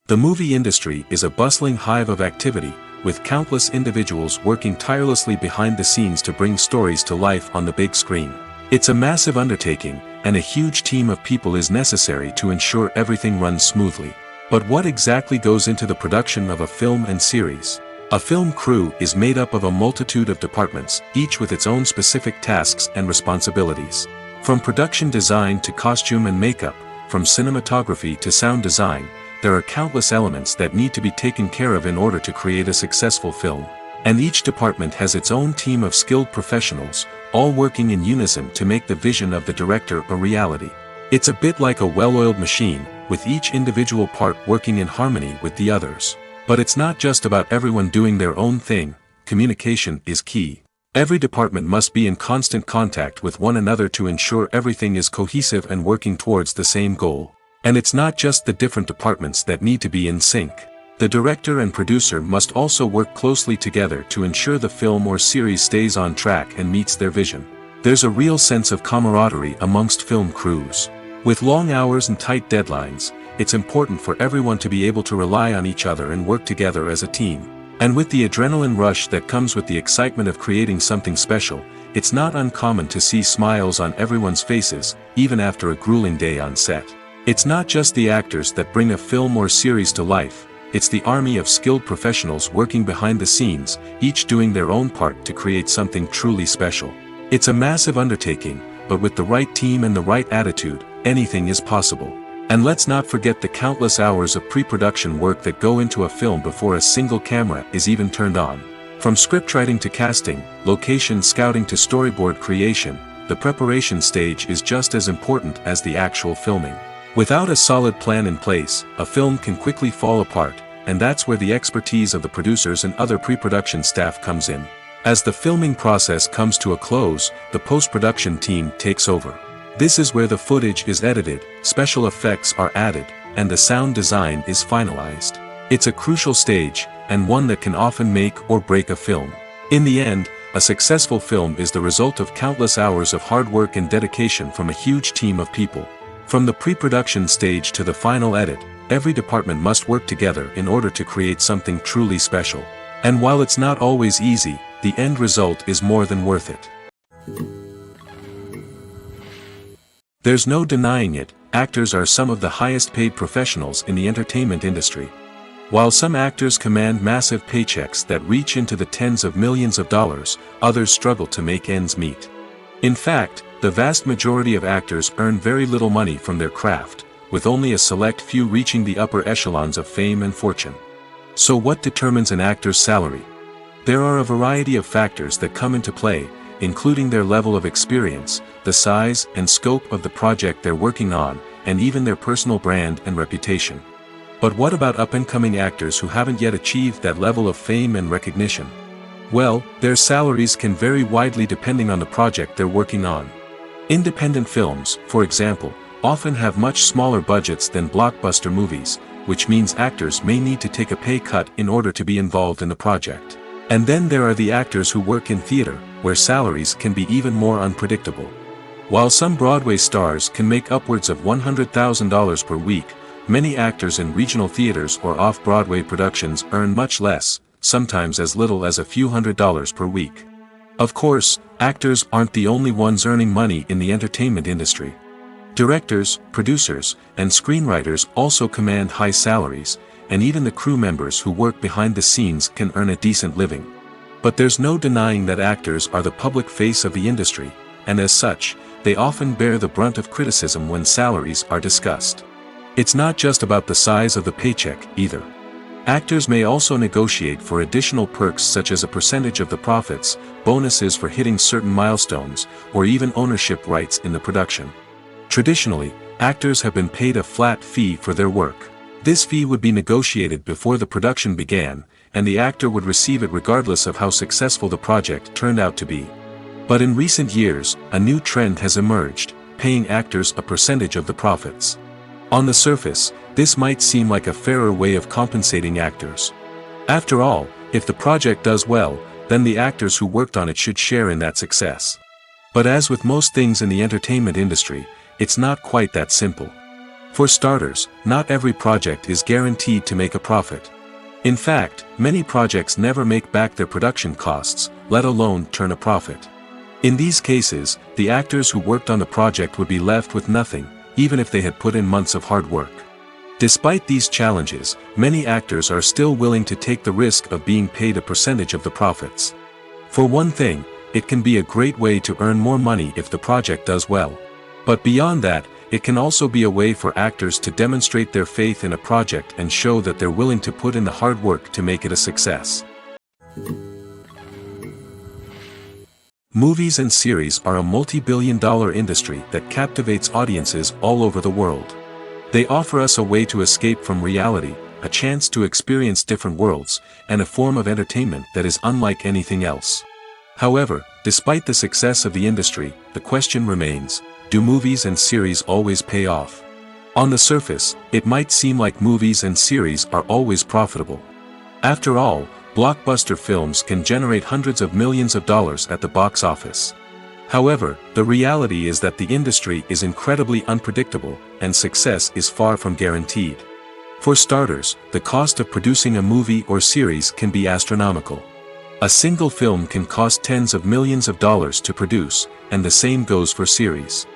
The movie industry is a bustling hive of activity, with countless individuals working tirelessly behind the scenes to bring stories to life on the big screen. It's a massive undertaking, and a huge team of people is necessary to ensure everything runs smoothly. But what exactly goes into the production of a film and series? A film crew is made up of a multitude of departments, each with its own specific tasks and responsibilities. From production design to costume and makeup, from cinematography to sound design, there are countless elements that need to be taken care of in order to create a successful film. And each department has its own team of skilled professionals, all working in unison to make the vision of the director a reality. It's a bit like a well-oiled machine, with each individual part working in harmony with the others. But it's not just about everyone doing their own thing. Communication is key. Every department must be in constant contact with one another to ensure everything is cohesive and working towards the same goal. And it's not just the different departments that need to be in sync. The director and producer must also work closely together to ensure the film or series stays on track and meets their vision. There's a real sense of camaraderie amongst film crews. With long hours and tight deadlines, it's important for everyone to be able to rely on each other and work together as a team. And with the adrenaline rush that comes with the excitement of creating something special, it's not uncommon to see smiles on everyone's faces, even after a grueling day on set. It's not just the actors that bring a film or series to life. It's the army of skilled professionals working behind the scenes, each doing their own part to create something truly special. It's a massive undertaking, but with the right team and the right attitude, anything is possible. And let's not forget the countless hours of pre-production work that go into a film before a single camera is even turned on. From scriptwriting to casting, location scouting to storyboard creation, the preparation stage is just as important as the actual filming. Without a solid plan in place, a film can quickly fall apart, and that's where the expertise of the producers and other pre-production staff comes in. As the filming process comes to a close, the post-production team takes over. This is where the footage is edited, special effects are added, and the sound design is finalized. It's a crucial stage, and one that can often make or break a film. In the end, a successful film is the result of countless hours of hard work and dedication from a huge team of people. From the pre-production stage to the final edit, every department must work together in order to create something truly special. And while it's not always easy, the end result is more than worth it. There's no denying it, actors are some of the highest paid professionals in the entertainment industry. While some actors command massive paychecks that reach into the tens of millions of dollars, others struggle to make ends meet. In fact, the vast majority of actors earn very little money from their craft, with only a select few reaching the upper echelons of fame and fortune. So what determines an actor's salary? There are a variety of factors that come into play, including their level of experience, the size and scope of the project they're working on, and even their personal brand and reputation. But what about up-and-coming actors who haven't yet achieved that level of fame and recognition? Well, their salaries can vary widely depending on the project they're working on. Independent films, for example, often have much smaller budgets than blockbuster movies, which means actors may need to take a pay cut in order to be involved in the project. And then there are the actors who work in theater, where salaries can be even more unpredictable. While some Broadway stars can make upwards of $100,000 per week, many actors in regional theaters or off-Broadway productions earn much less, sometimes as little as a few $100s per week. Of course, actors aren't the only ones earning money in the entertainment industry. Directors, producers, and screenwriters also command high salaries, and even the crew members who work behind the scenes can earn a decent living. But there's no denying that actors are the public face of the industry, and as such, they often bear the brunt of criticism when salaries are discussed. It's not just about the size of the paycheck, either. Actors may also negotiate for additional perks such as a percentage of the profits, bonuses for hitting certain milestones, or even ownership rights in the production. Traditionally, actors have been paid a flat fee for their work. This fee would be negotiated before the production began, and the actor would receive it regardless of how successful the project turned out to be. But in recent years, a new trend has emerged, paying actors a percentage of the profits. On the surface, this might seem like a fairer way of compensating actors. After all, if the project does well, then the actors who worked on it should share in that success. But as with most things in the entertainment industry, it's not quite that simple. For starters, not every project is guaranteed to make a profit. In fact, many projects never make back their production costs, let alone turn a profit. In these cases, the actors who worked on the project would be left with nothing, even if they had put in months of hard work. Despite these challenges, many actors are still willing to take the risk of being paid a percentage of the profits. For one thing, it can be a great way to earn more money if the project does well. But beyond that, it can also be a way for actors to demonstrate their faith in a project and show that they're willing to put in the hard work to make it a success. Movies and series are a multi-billion-dollar industry that captivates audiences all over the world. They offer us a way to escape from reality, a chance to experience different worlds, and a form of entertainment that is unlike anything else. However, despite the success of the industry, the question remains, do movies and series always pay off? On the surface, it might seem like movies and series are always profitable. After all, blockbuster films can generate hundreds of millions of dollars at the box office. However, the reality is that the industry is incredibly unpredictable, and success is far from guaranteed. For starters, the cost of producing a movie or series can be astronomical. A single film can cost tens of millions of dollars to produce, and the same goes for series.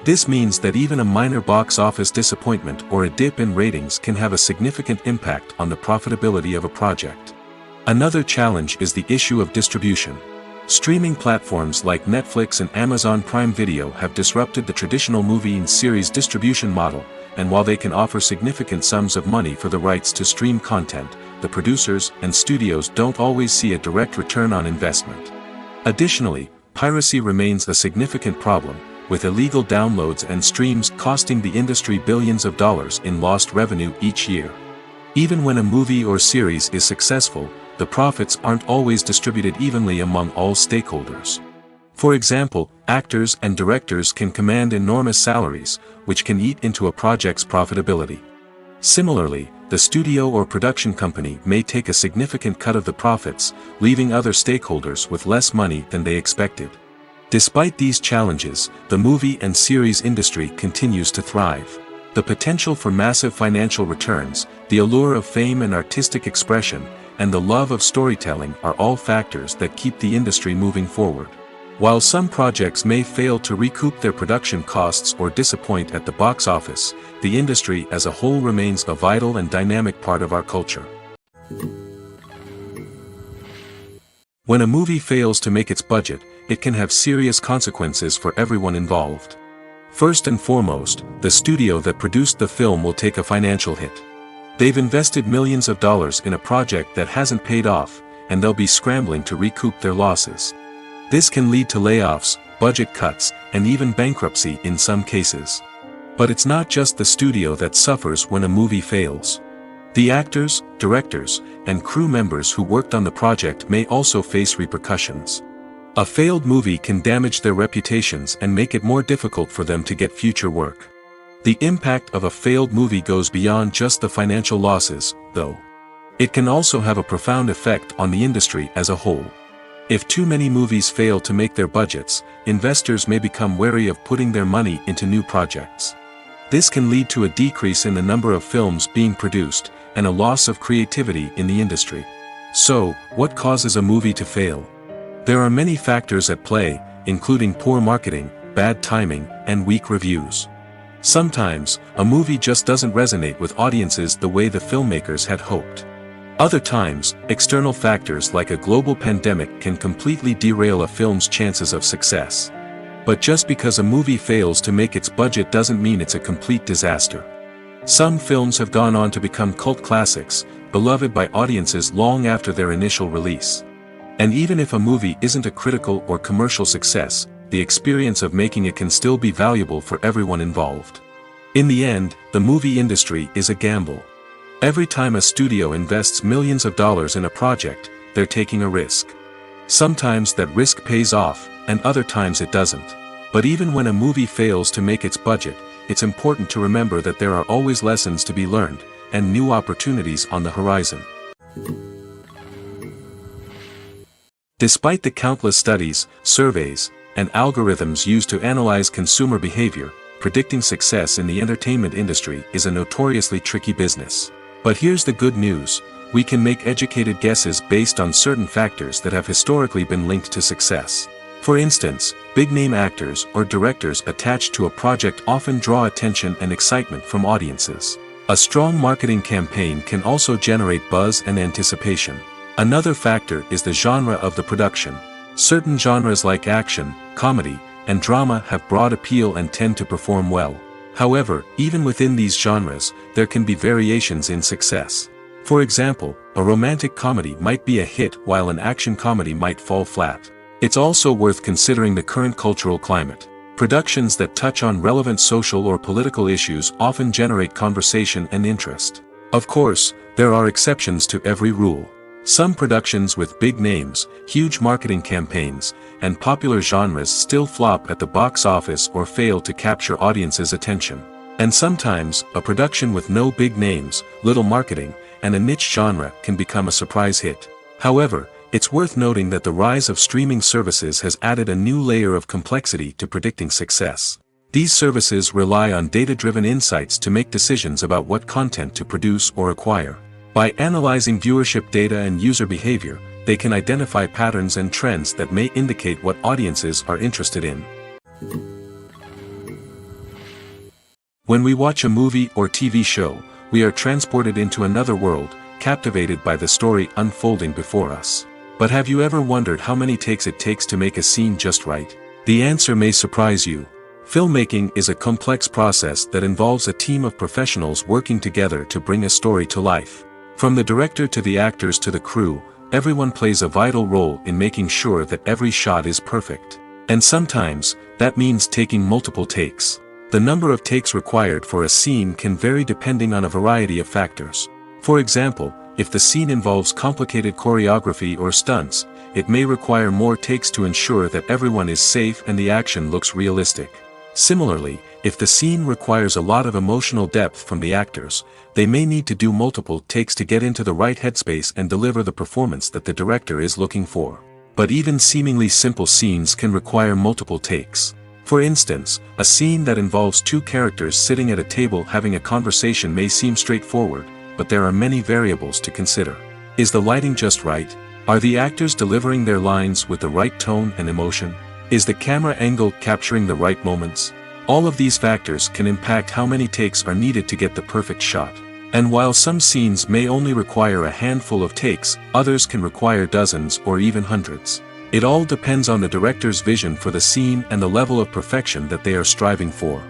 This means that even a minor box office disappointment or a dip in ratings can have a significant impact on the profitability of a project. Another challenge is the issue of distribution. Streaming platforms like Netflix and Amazon Prime Video have disrupted the traditional movie and series distribution model, and while they can offer significant sums of money for the rights to stream content, the producers and studios don't always see a direct return on investment. Additionally, piracy remains a significant problem, with illegal downloads and streams costing the industry billions of dollars in lost revenue each year. Even when a movie or series is successful, the profits aren't always distributed evenly among all stakeholders. For example, actors and directors can command enormous salaries, which can eat into a project's profitability. Similarly, the studio or production company may take a significant cut of the profits, leaving other stakeholders with less money than they expected. Despite these challenges, the movie and series industry continues to thrive. The potential for massive financial returns, the allure of fame and artistic expression, and the love of storytelling are all factors that keep the industry moving forward. While some projects may fail to recoup their production costs or disappoint at the box office, the industry as a whole remains a vital and dynamic part of our culture. When a movie fails to make its budget, it can have serious consequences for everyone involved. First and foremost, the studio that produced the film will take a financial hit. They've invested millions of dollars in a project that hasn't paid off, and they'll be scrambling to recoup their losses. This can lead to layoffs, budget cuts, and even bankruptcy in some cases. But it's not just the studio that suffers when a movie fails. The actors, directors, and crew members who worked on the project may also face repercussions. A failed movie can damage their reputations and make it more difficult for them to get future work. The impact of a failed movie goes beyond just the financial losses, though. It can also have a profound effect on the industry as a whole. If too many movies fail to make their budgets, investors may become wary of putting their money into new projects. This can lead to a decrease in the number of films being produced, and a loss of creativity in the industry. So, what causes a movie to fail? There are many factors at play, including poor marketing, bad timing, and weak reviews. Sometimes, a movie just doesn't resonate with audiences the way the filmmakers had hoped. Other times, external factors like a global pandemic can completely derail a film's chances of success. But just because a movie fails to make its budget doesn't mean it's a complete disaster. Some films have gone on to become cult classics, beloved by audiences long after their initial release. And even if a movie isn't a critical or commercial success, the experience of making it can still be valuable for everyone involved. In the end, the movie industry is a gamble. Every time a studio invests millions of dollars in a project, they're taking a risk. Sometimes that risk pays off, and other times it doesn't. But even when a movie fails to make its budget, it's important to remember that there are always lessons to be learned, and new opportunities on the horizon. Despite the countless studies, surveys, and algorithms used to analyze consumer behavior, predicting success in the entertainment industry is a notoriously tricky business. But here's the good news: we can make educated guesses based on certain factors that have historically been linked to success. For instance, big-name actors or directors attached to a project often draw attention and excitement from audiences. A strong marketing campaign can also generate buzz and anticipation. Another factor is the genre of the production. Certain genres like action, comedy, and drama have broad appeal and tend to perform well. However, even within these genres, there can be variations in success. For example, a romantic comedy might be a hit while an action comedy might fall flat. It's also worth considering the current cultural climate. Productions that touch on relevant social or political issues often generate conversation and interest. Of course, there are exceptions to every rule. Some productions with big names, huge marketing campaigns, and popular genres still flop at the box office or fail to capture audiences' attention. And sometimes, a production with no big names, little marketing, and a niche genre can become a surprise hit. However, it's worth noting that the rise of streaming services has added a new layer of complexity to predicting success. These services rely on data-driven insights to make decisions about what content to produce or acquire. By analyzing viewership data and user behavior, they can identify patterns and trends that may indicate what audiences are interested in. When we watch a movie or TV show, we are transported into another world, captivated by the story unfolding before us. But have you ever wondered how many takes it takes to make a scene just right? The answer may surprise you. Filmmaking is a complex process that involves a team of professionals working together to bring a story to life. From the director to the actors to the crew, everyone plays a vital role in making sure that every shot is perfect. And sometimes, that means taking multiple takes. The number of takes required for a scene can vary depending on a variety of factors. For example, if the scene involves complicated choreography or stunts, it may require more takes to ensure that everyone is safe and the action looks realistic. Similarly, if the scene requires a lot of emotional depth from the actors, they may need to do multiple takes to get into the right headspace and deliver the performance that the director is looking for. But even seemingly simple scenes can require multiple takes. For instance, a scene that involves two characters sitting at a table having a conversation may seem straightforward, but there are many variables to consider. Is the lighting just right? Are the actors delivering their lines with the right tone and emotion? Is the camera angle capturing the right moments? All of these factors can impact how many takes are needed to get the perfect shot. And while some scenes may only require a handful of takes, others can require dozens or even hundreds. It all depends on the director's vision for the scene and the level of perfection that they are striving for.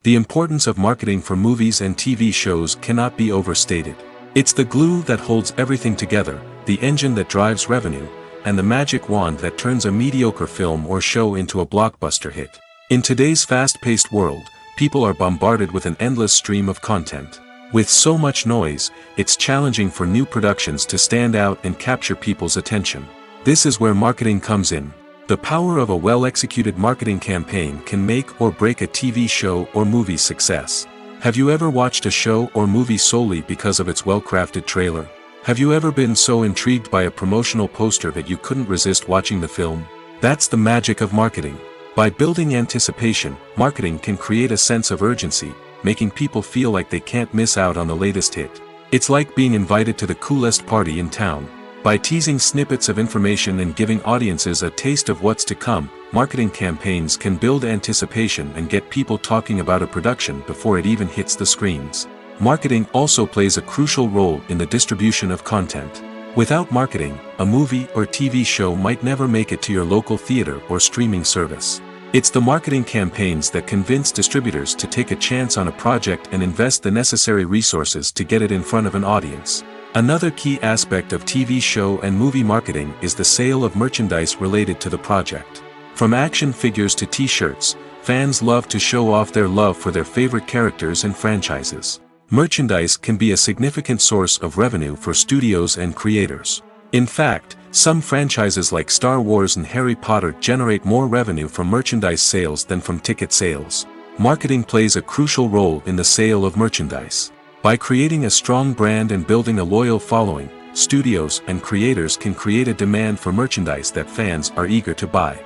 The importance of marketing for movies and TV shows cannot be overstated. It's the glue that holds everything together, the engine that drives revenue, and the magic wand that turns a mediocre film or show into a blockbuster hit. In today's fast-paced world, people are bombarded with an endless stream of content. With so much noise, it's challenging for new productions to stand out and capture people's attention. This is where marketing comes in. The power of a well-executed marketing campaign can make or break a TV show or movie's success. Have you ever watched a show or movie solely because of its well-crafted trailer? Have you ever been so intrigued by a promotional poster that you couldn't resist watching the film? That's the magic of marketing. By building anticipation, marketing can create a sense of urgency, making people feel like they can't miss out on the latest hit. It's like being invited to the coolest party in town. By teasing snippets of information and giving audiences a taste of what's to come, marketing campaigns can build anticipation and get people talking about a production before it even hits the screens. Marketing also plays a crucial role in the distribution of content. Without marketing, a movie or TV show might never make it to your local theater or streaming service. It's the marketing campaigns that convince distributors to take a chance on a project and invest the necessary resources to get it in front of an audience. Another key aspect of TV show and movie marketing is the sale of merchandise related to the project. From action figures to t-shirts, fans love to show off their love for their favorite characters and franchises. Merchandise can be a significant source of revenue for studios and creators. In fact, some franchises like Star Wars and Harry Potter generate more revenue from merchandise sales than from ticket sales. Marketing plays a crucial role in the sale of merchandise. By creating a strong brand and building a loyal following, studios and creators can create a demand for merchandise that fans are eager to buy.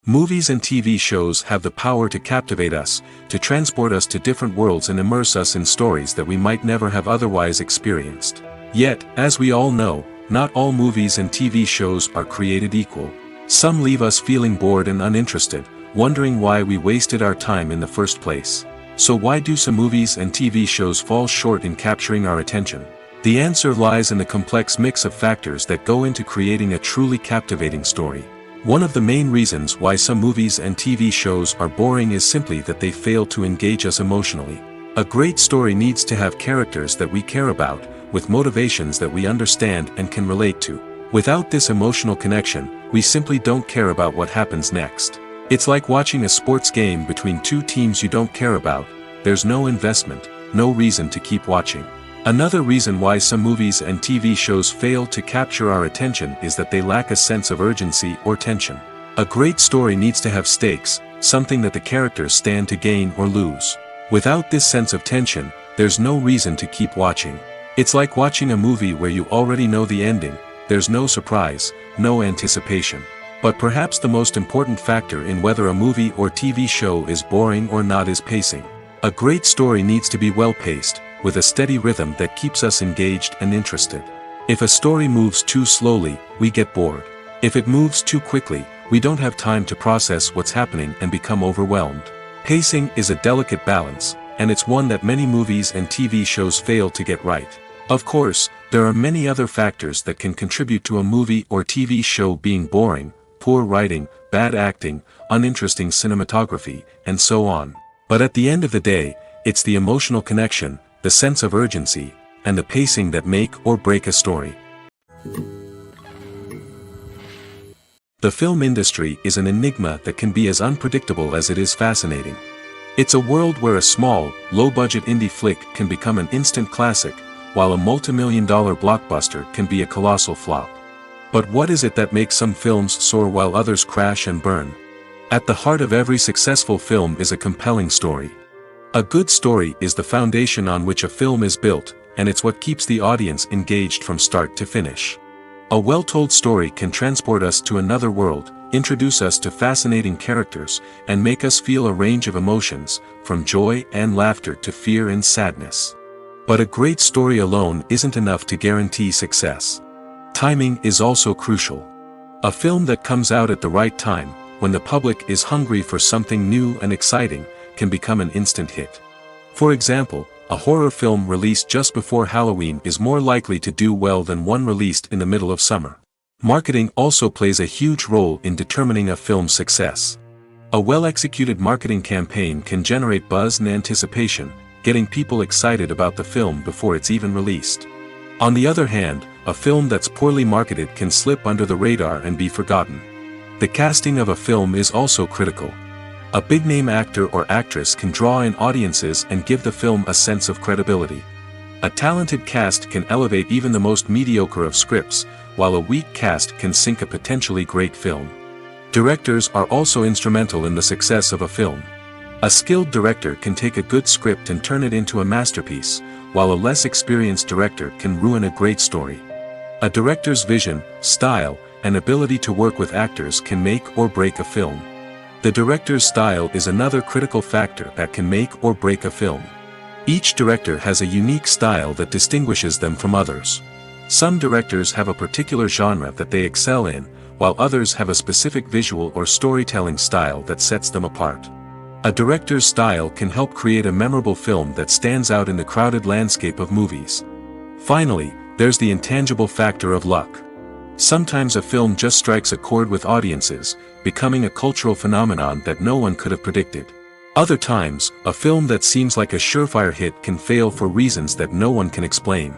Movies and TV shows have the power to captivate us, to transport us to different worlds and immerse us in stories that we might never have otherwise experienced. Yet, as we all know, not all movies and TV shows are created equal. Some leave us feeling bored and uninterested, wondering why we wasted our time in the first place. So why do some movies and TV shows fall short in capturing our attention? The answer lies in the complex mix of factors that go into creating a truly captivating story. One of the main reasons why some movies and TV shows are boring is simply that they fail to engage us emotionally. A great story needs to have characters that we care about, with motivations that we understand and can relate to. Without this emotional connection, we simply don't care about what happens next. It's like watching a sports game between two teams you don't care about. There's no investment, no reason to keep watching. Another reason why some movies and TV shows fail to capture our attention is that they lack a sense of urgency or tension. A great story needs to have stakes, something that the characters stand to gain or lose. Without this sense of tension, there's no reason to keep watching. It's like watching a movie where you already know the ending. There's no surprise, no anticipation. But perhaps the most important factor in whether a movie or TV show is boring or not is pacing. A great story needs to be well-paced, with a steady rhythm that keeps us engaged and interested. If a story moves too slowly, we get bored. If it moves too quickly, we don't have time to process what's happening and become overwhelmed. Pacing is a delicate balance, and it's one that many movies and TV shows fail to get right. Of course, there are many other factors that can contribute to a movie or TV show being boring: poor writing, bad acting, uninteresting cinematography, and so on. But at the end of the day, it's the emotional connection, the sense of urgency, and the pacing that make or break a story. The film industry is an enigma that can be as unpredictable as it is fascinating. It's a world where a small, low-budget indie flick can become an instant classic, while a multi-million-dollar blockbuster can be a colossal flop. But what is it that makes some films soar while others crash and burn? At the heart of every successful film is a compelling story. A good story is the foundation on which a film is built, and it's what keeps the audience engaged from start to finish. A well-told story can transport us to another world, introduce us to fascinating characters, and make us feel a range of emotions, from joy and laughter to fear and sadness. But a great story alone isn't enough to guarantee success. Timing is also crucial. A film that comes out at the right time, when the public is hungry for something new and exciting, can become an instant hit. For example, a horror film released just before Halloween is more likely to do well than one released in the middle of summer. Marketing also plays a huge role in determining a film's success. A well-executed marketing campaign can generate buzz and anticipation, getting people excited about the film before it's even released. On the other hand, a film that's poorly marketed can slip under the radar and be forgotten. The casting of a film is also critical. A big-name actor or actress can draw in audiences and give the film a sense of credibility. A talented cast can elevate even the most mediocre of scripts, while a weak cast can sink a potentially great film. Directors are also instrumental in the success of a film. A skilled director can take a good script and turn it into a masterpiece, while a less experienced director can ruin a great story. A director's vision, style, and ability to work with actors can make or break a film. The director's style is another critical factor that can make or break a film. Each director has a unique style that distinguishes them from others. Some directors have a particular genre that they excel in, while others have a specific visual or storytelling style that sets them apart. A director's style can help create a memorable film that stands out in the crowded landscape of movies. Finally, there's the intangible factor of luck. Sometimes a film just strikes a chord with audiences, becoming a cultural phenomenon that no one could have predicted. Other times, a film that seems like a surefire hit can fail for reasons that no one can explain.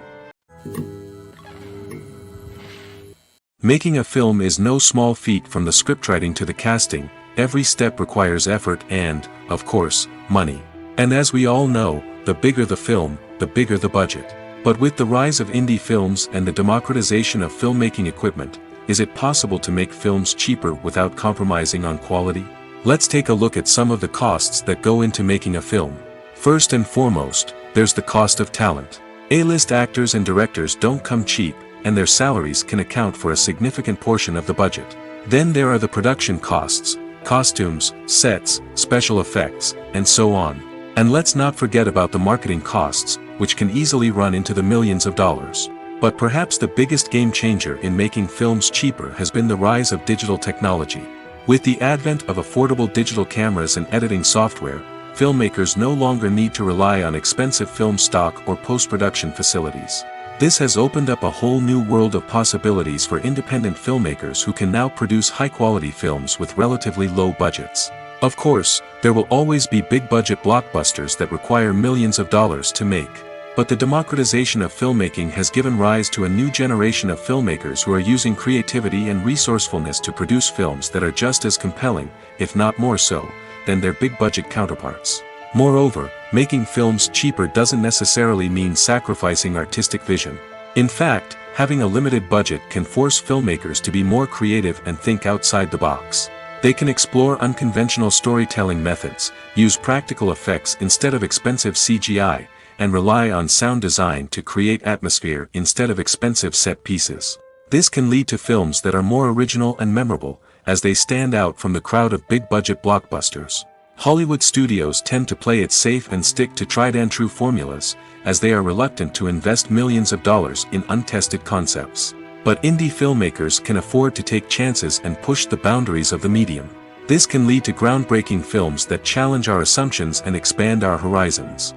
Making a film is no small feat. From the scriptwriting to the casting, every step requires effort and, of course, money. And as we all know, the bigger the film, the bigger the budget. But with the rise of indie films and the democratization of filmmaking equipment, is it possible to make films cheaper without compromising on quality? Let's take a look at some of the costs that go into making a film. First and foremost, there's the cost of talent. A-list actors and directors don't come cheap, and their salaries can account for a significant portion of the budget. Then there are the production costs, costumes, sets, special effects, and so on. And let's not forget about the marketing costs, which can easily run into the millions of dollars. But perhaps the biggest game changer in making films cheaper has been the rise of digital technology. With the advent of affordable digital cameras and editing software, filmmakers no longer need to rely on expensive film stock or post-production facilities. This has opened up a whole new world of possibilities for independent filmmakers who can now produce high-quality films with relatively low budgets. Of course, there will always be big-budget blockbusters that require millions of dollars to make. But the democratization of filmmaking has given rise to a new generation of filmmakers who are using creativity and resourcefulness to produce films that are just as compelling, if not more so, than their big-budget counterparts. Moreover, making films cheaper doesn't necessarily mean sacrificing artistic vision. In fact, having a limited budget can force filmmakers to be more creative and think outside the box. They can explore unconventional storytelling methods, use practical effects instead of expensive CGI, and rely on sound design to create atmosphere instead of expensive set pieces. This can lead to films that are more original and memorable, as they stand out from the crowd of big-budget blockbusters. Hollywood studios tend to play it safe and stick to tried-and-true formulas, as they are reluctant to invest millions of dollars in untested concepts. But indie filmmakers can afford to take chances and push the boundaries of the medium. This can lead to groundbreaking films that challenge our assumptions and expand our horizons.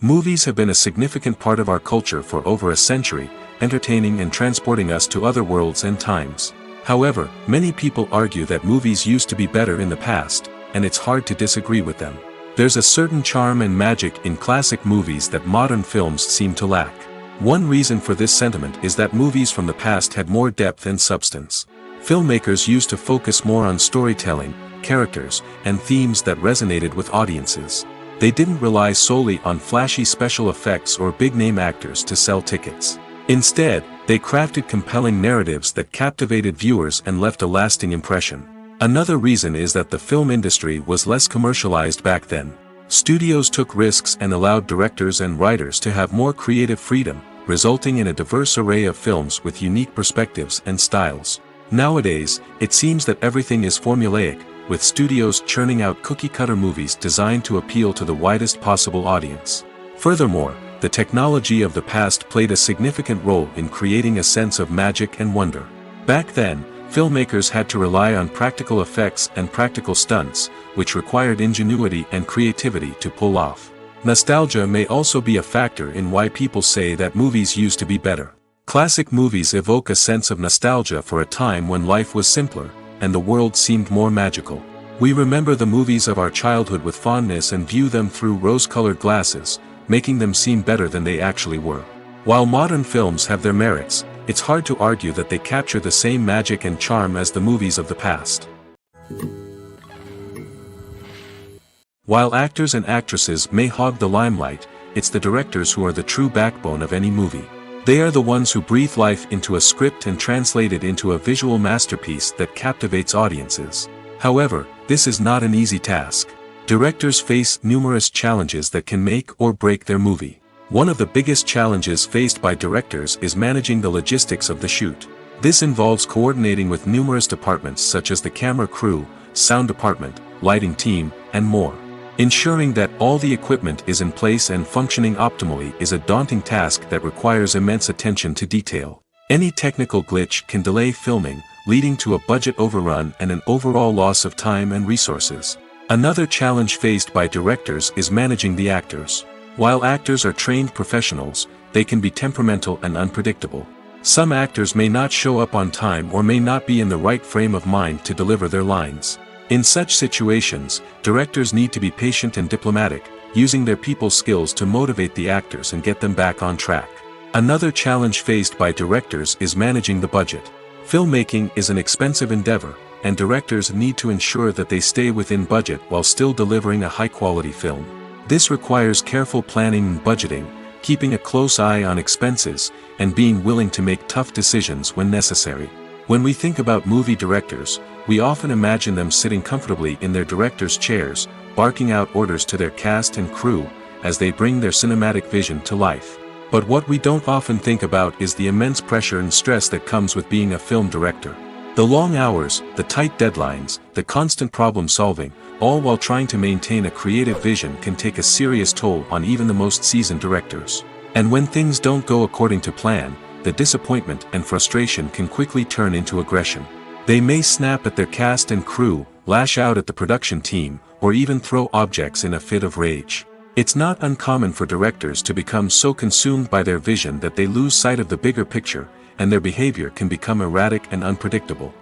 Movies have been a significant part of our culture for over a century, entertaining and transporting us to other worlds and times. However, many people argue that movies used to be better in the past, and it's hard to disagree with them. There's a certain charm and magic in classic movies that modern films seem to lack. One reason for this sentiment is that movies from the past had more depth and substance. Filmmakers used to focus more on storytelling, characters, and themes that resonated with audiences. They didn't rely solely on flashy special effects or big-name actors to sell tickets. Instead, they crafted compelling narratives that captivated viewers and left a lasting impression. Another reason is that the film industry was less commercialized back then. Studios took risks and allowed directors and writers to have more creative freedom, resulting in a diverse array of films with unique perspectives and styles. Nowadays, it seems that everything is formulaic, with studios churning out cookie-cutter movies designed to appeal to the widest possible audience. Furthermore, the technology of the past played a significant role in creating a sense of magic and wonder. Back then, filmmakers had to rely on practical effects and practical stunts, which required ingenuity and creativity to pull off. Nostalgia may also be a factor in why people say that movies used to be better. Classic movies evoke a sense of nostalgia for a time when life was simpler, and the world seemed more magical. We remember the movies of our childhood with fondness and view them through rose-colored glasses, making them seem better than they actually were. While modern films have their merits, it's hard to argue that they capture the same magic and charm as the movies of the past. While actors and actresses may hog the limelight, it's the directors who are the true backbone of any movie. They are the ones who breathe life into a script and translate it into a visual masterpiece that captivates audiences. However, this is not an easy task. Directors face numerous challenges that can make or break their movie. One of the biggest challenges faced by directors is managing the logistics of the shoot. This involves coordinating with numerous departments such as the camera crew, sound department, lighting team, and more. Ensuring that all the equipment is in place and functioning optimally is a daunting task that requires immense attention to detail. Any technical glitch can delay filming, leading to a budget overrun and an overall loss of time and resources. Another challenge faced by directors is managing the actors. While actors are trained professionals, they can be temperamental and unpredictable. Some actors may not show up on time or may not be in the right frame of mind to deliver their lines. In such situations, directors need to be patient and diplomatic, using their people skills to motivate the actors and get them back on track. Another challenge faced by directors is managing the budget. Filmmaking is an expensive endeavor, and directors need to ensure that they stay within budget while still delivering a high-quality film. This requires careful planning and budgeting, keeping a close eye on expenses, and being willing to make tough decisions when necessary. When we think about movie directors, we often imagine them sitting comfortably in their director's chairs, barking out orders to their cast and crew, as they bring their cinematic vision to life. But what we don't often think about is the immense pressure and stress that comes with being a film director. The long hours, the tight deadlines, the constant problem solving, all while trying to maintain a creative vision can take a serious toll on even the most seasoned directors. And when things don't go according to plan, the disappointment and frustration can quickly turn into aggression. They may snap at their cast and crew, lash out at the production team, or even throw objects in a fit of rage. It's not uncommon for directors to become so consumed by their vision that they lose sight of the bigger picture, and their behavior can become erratic and unpredictable.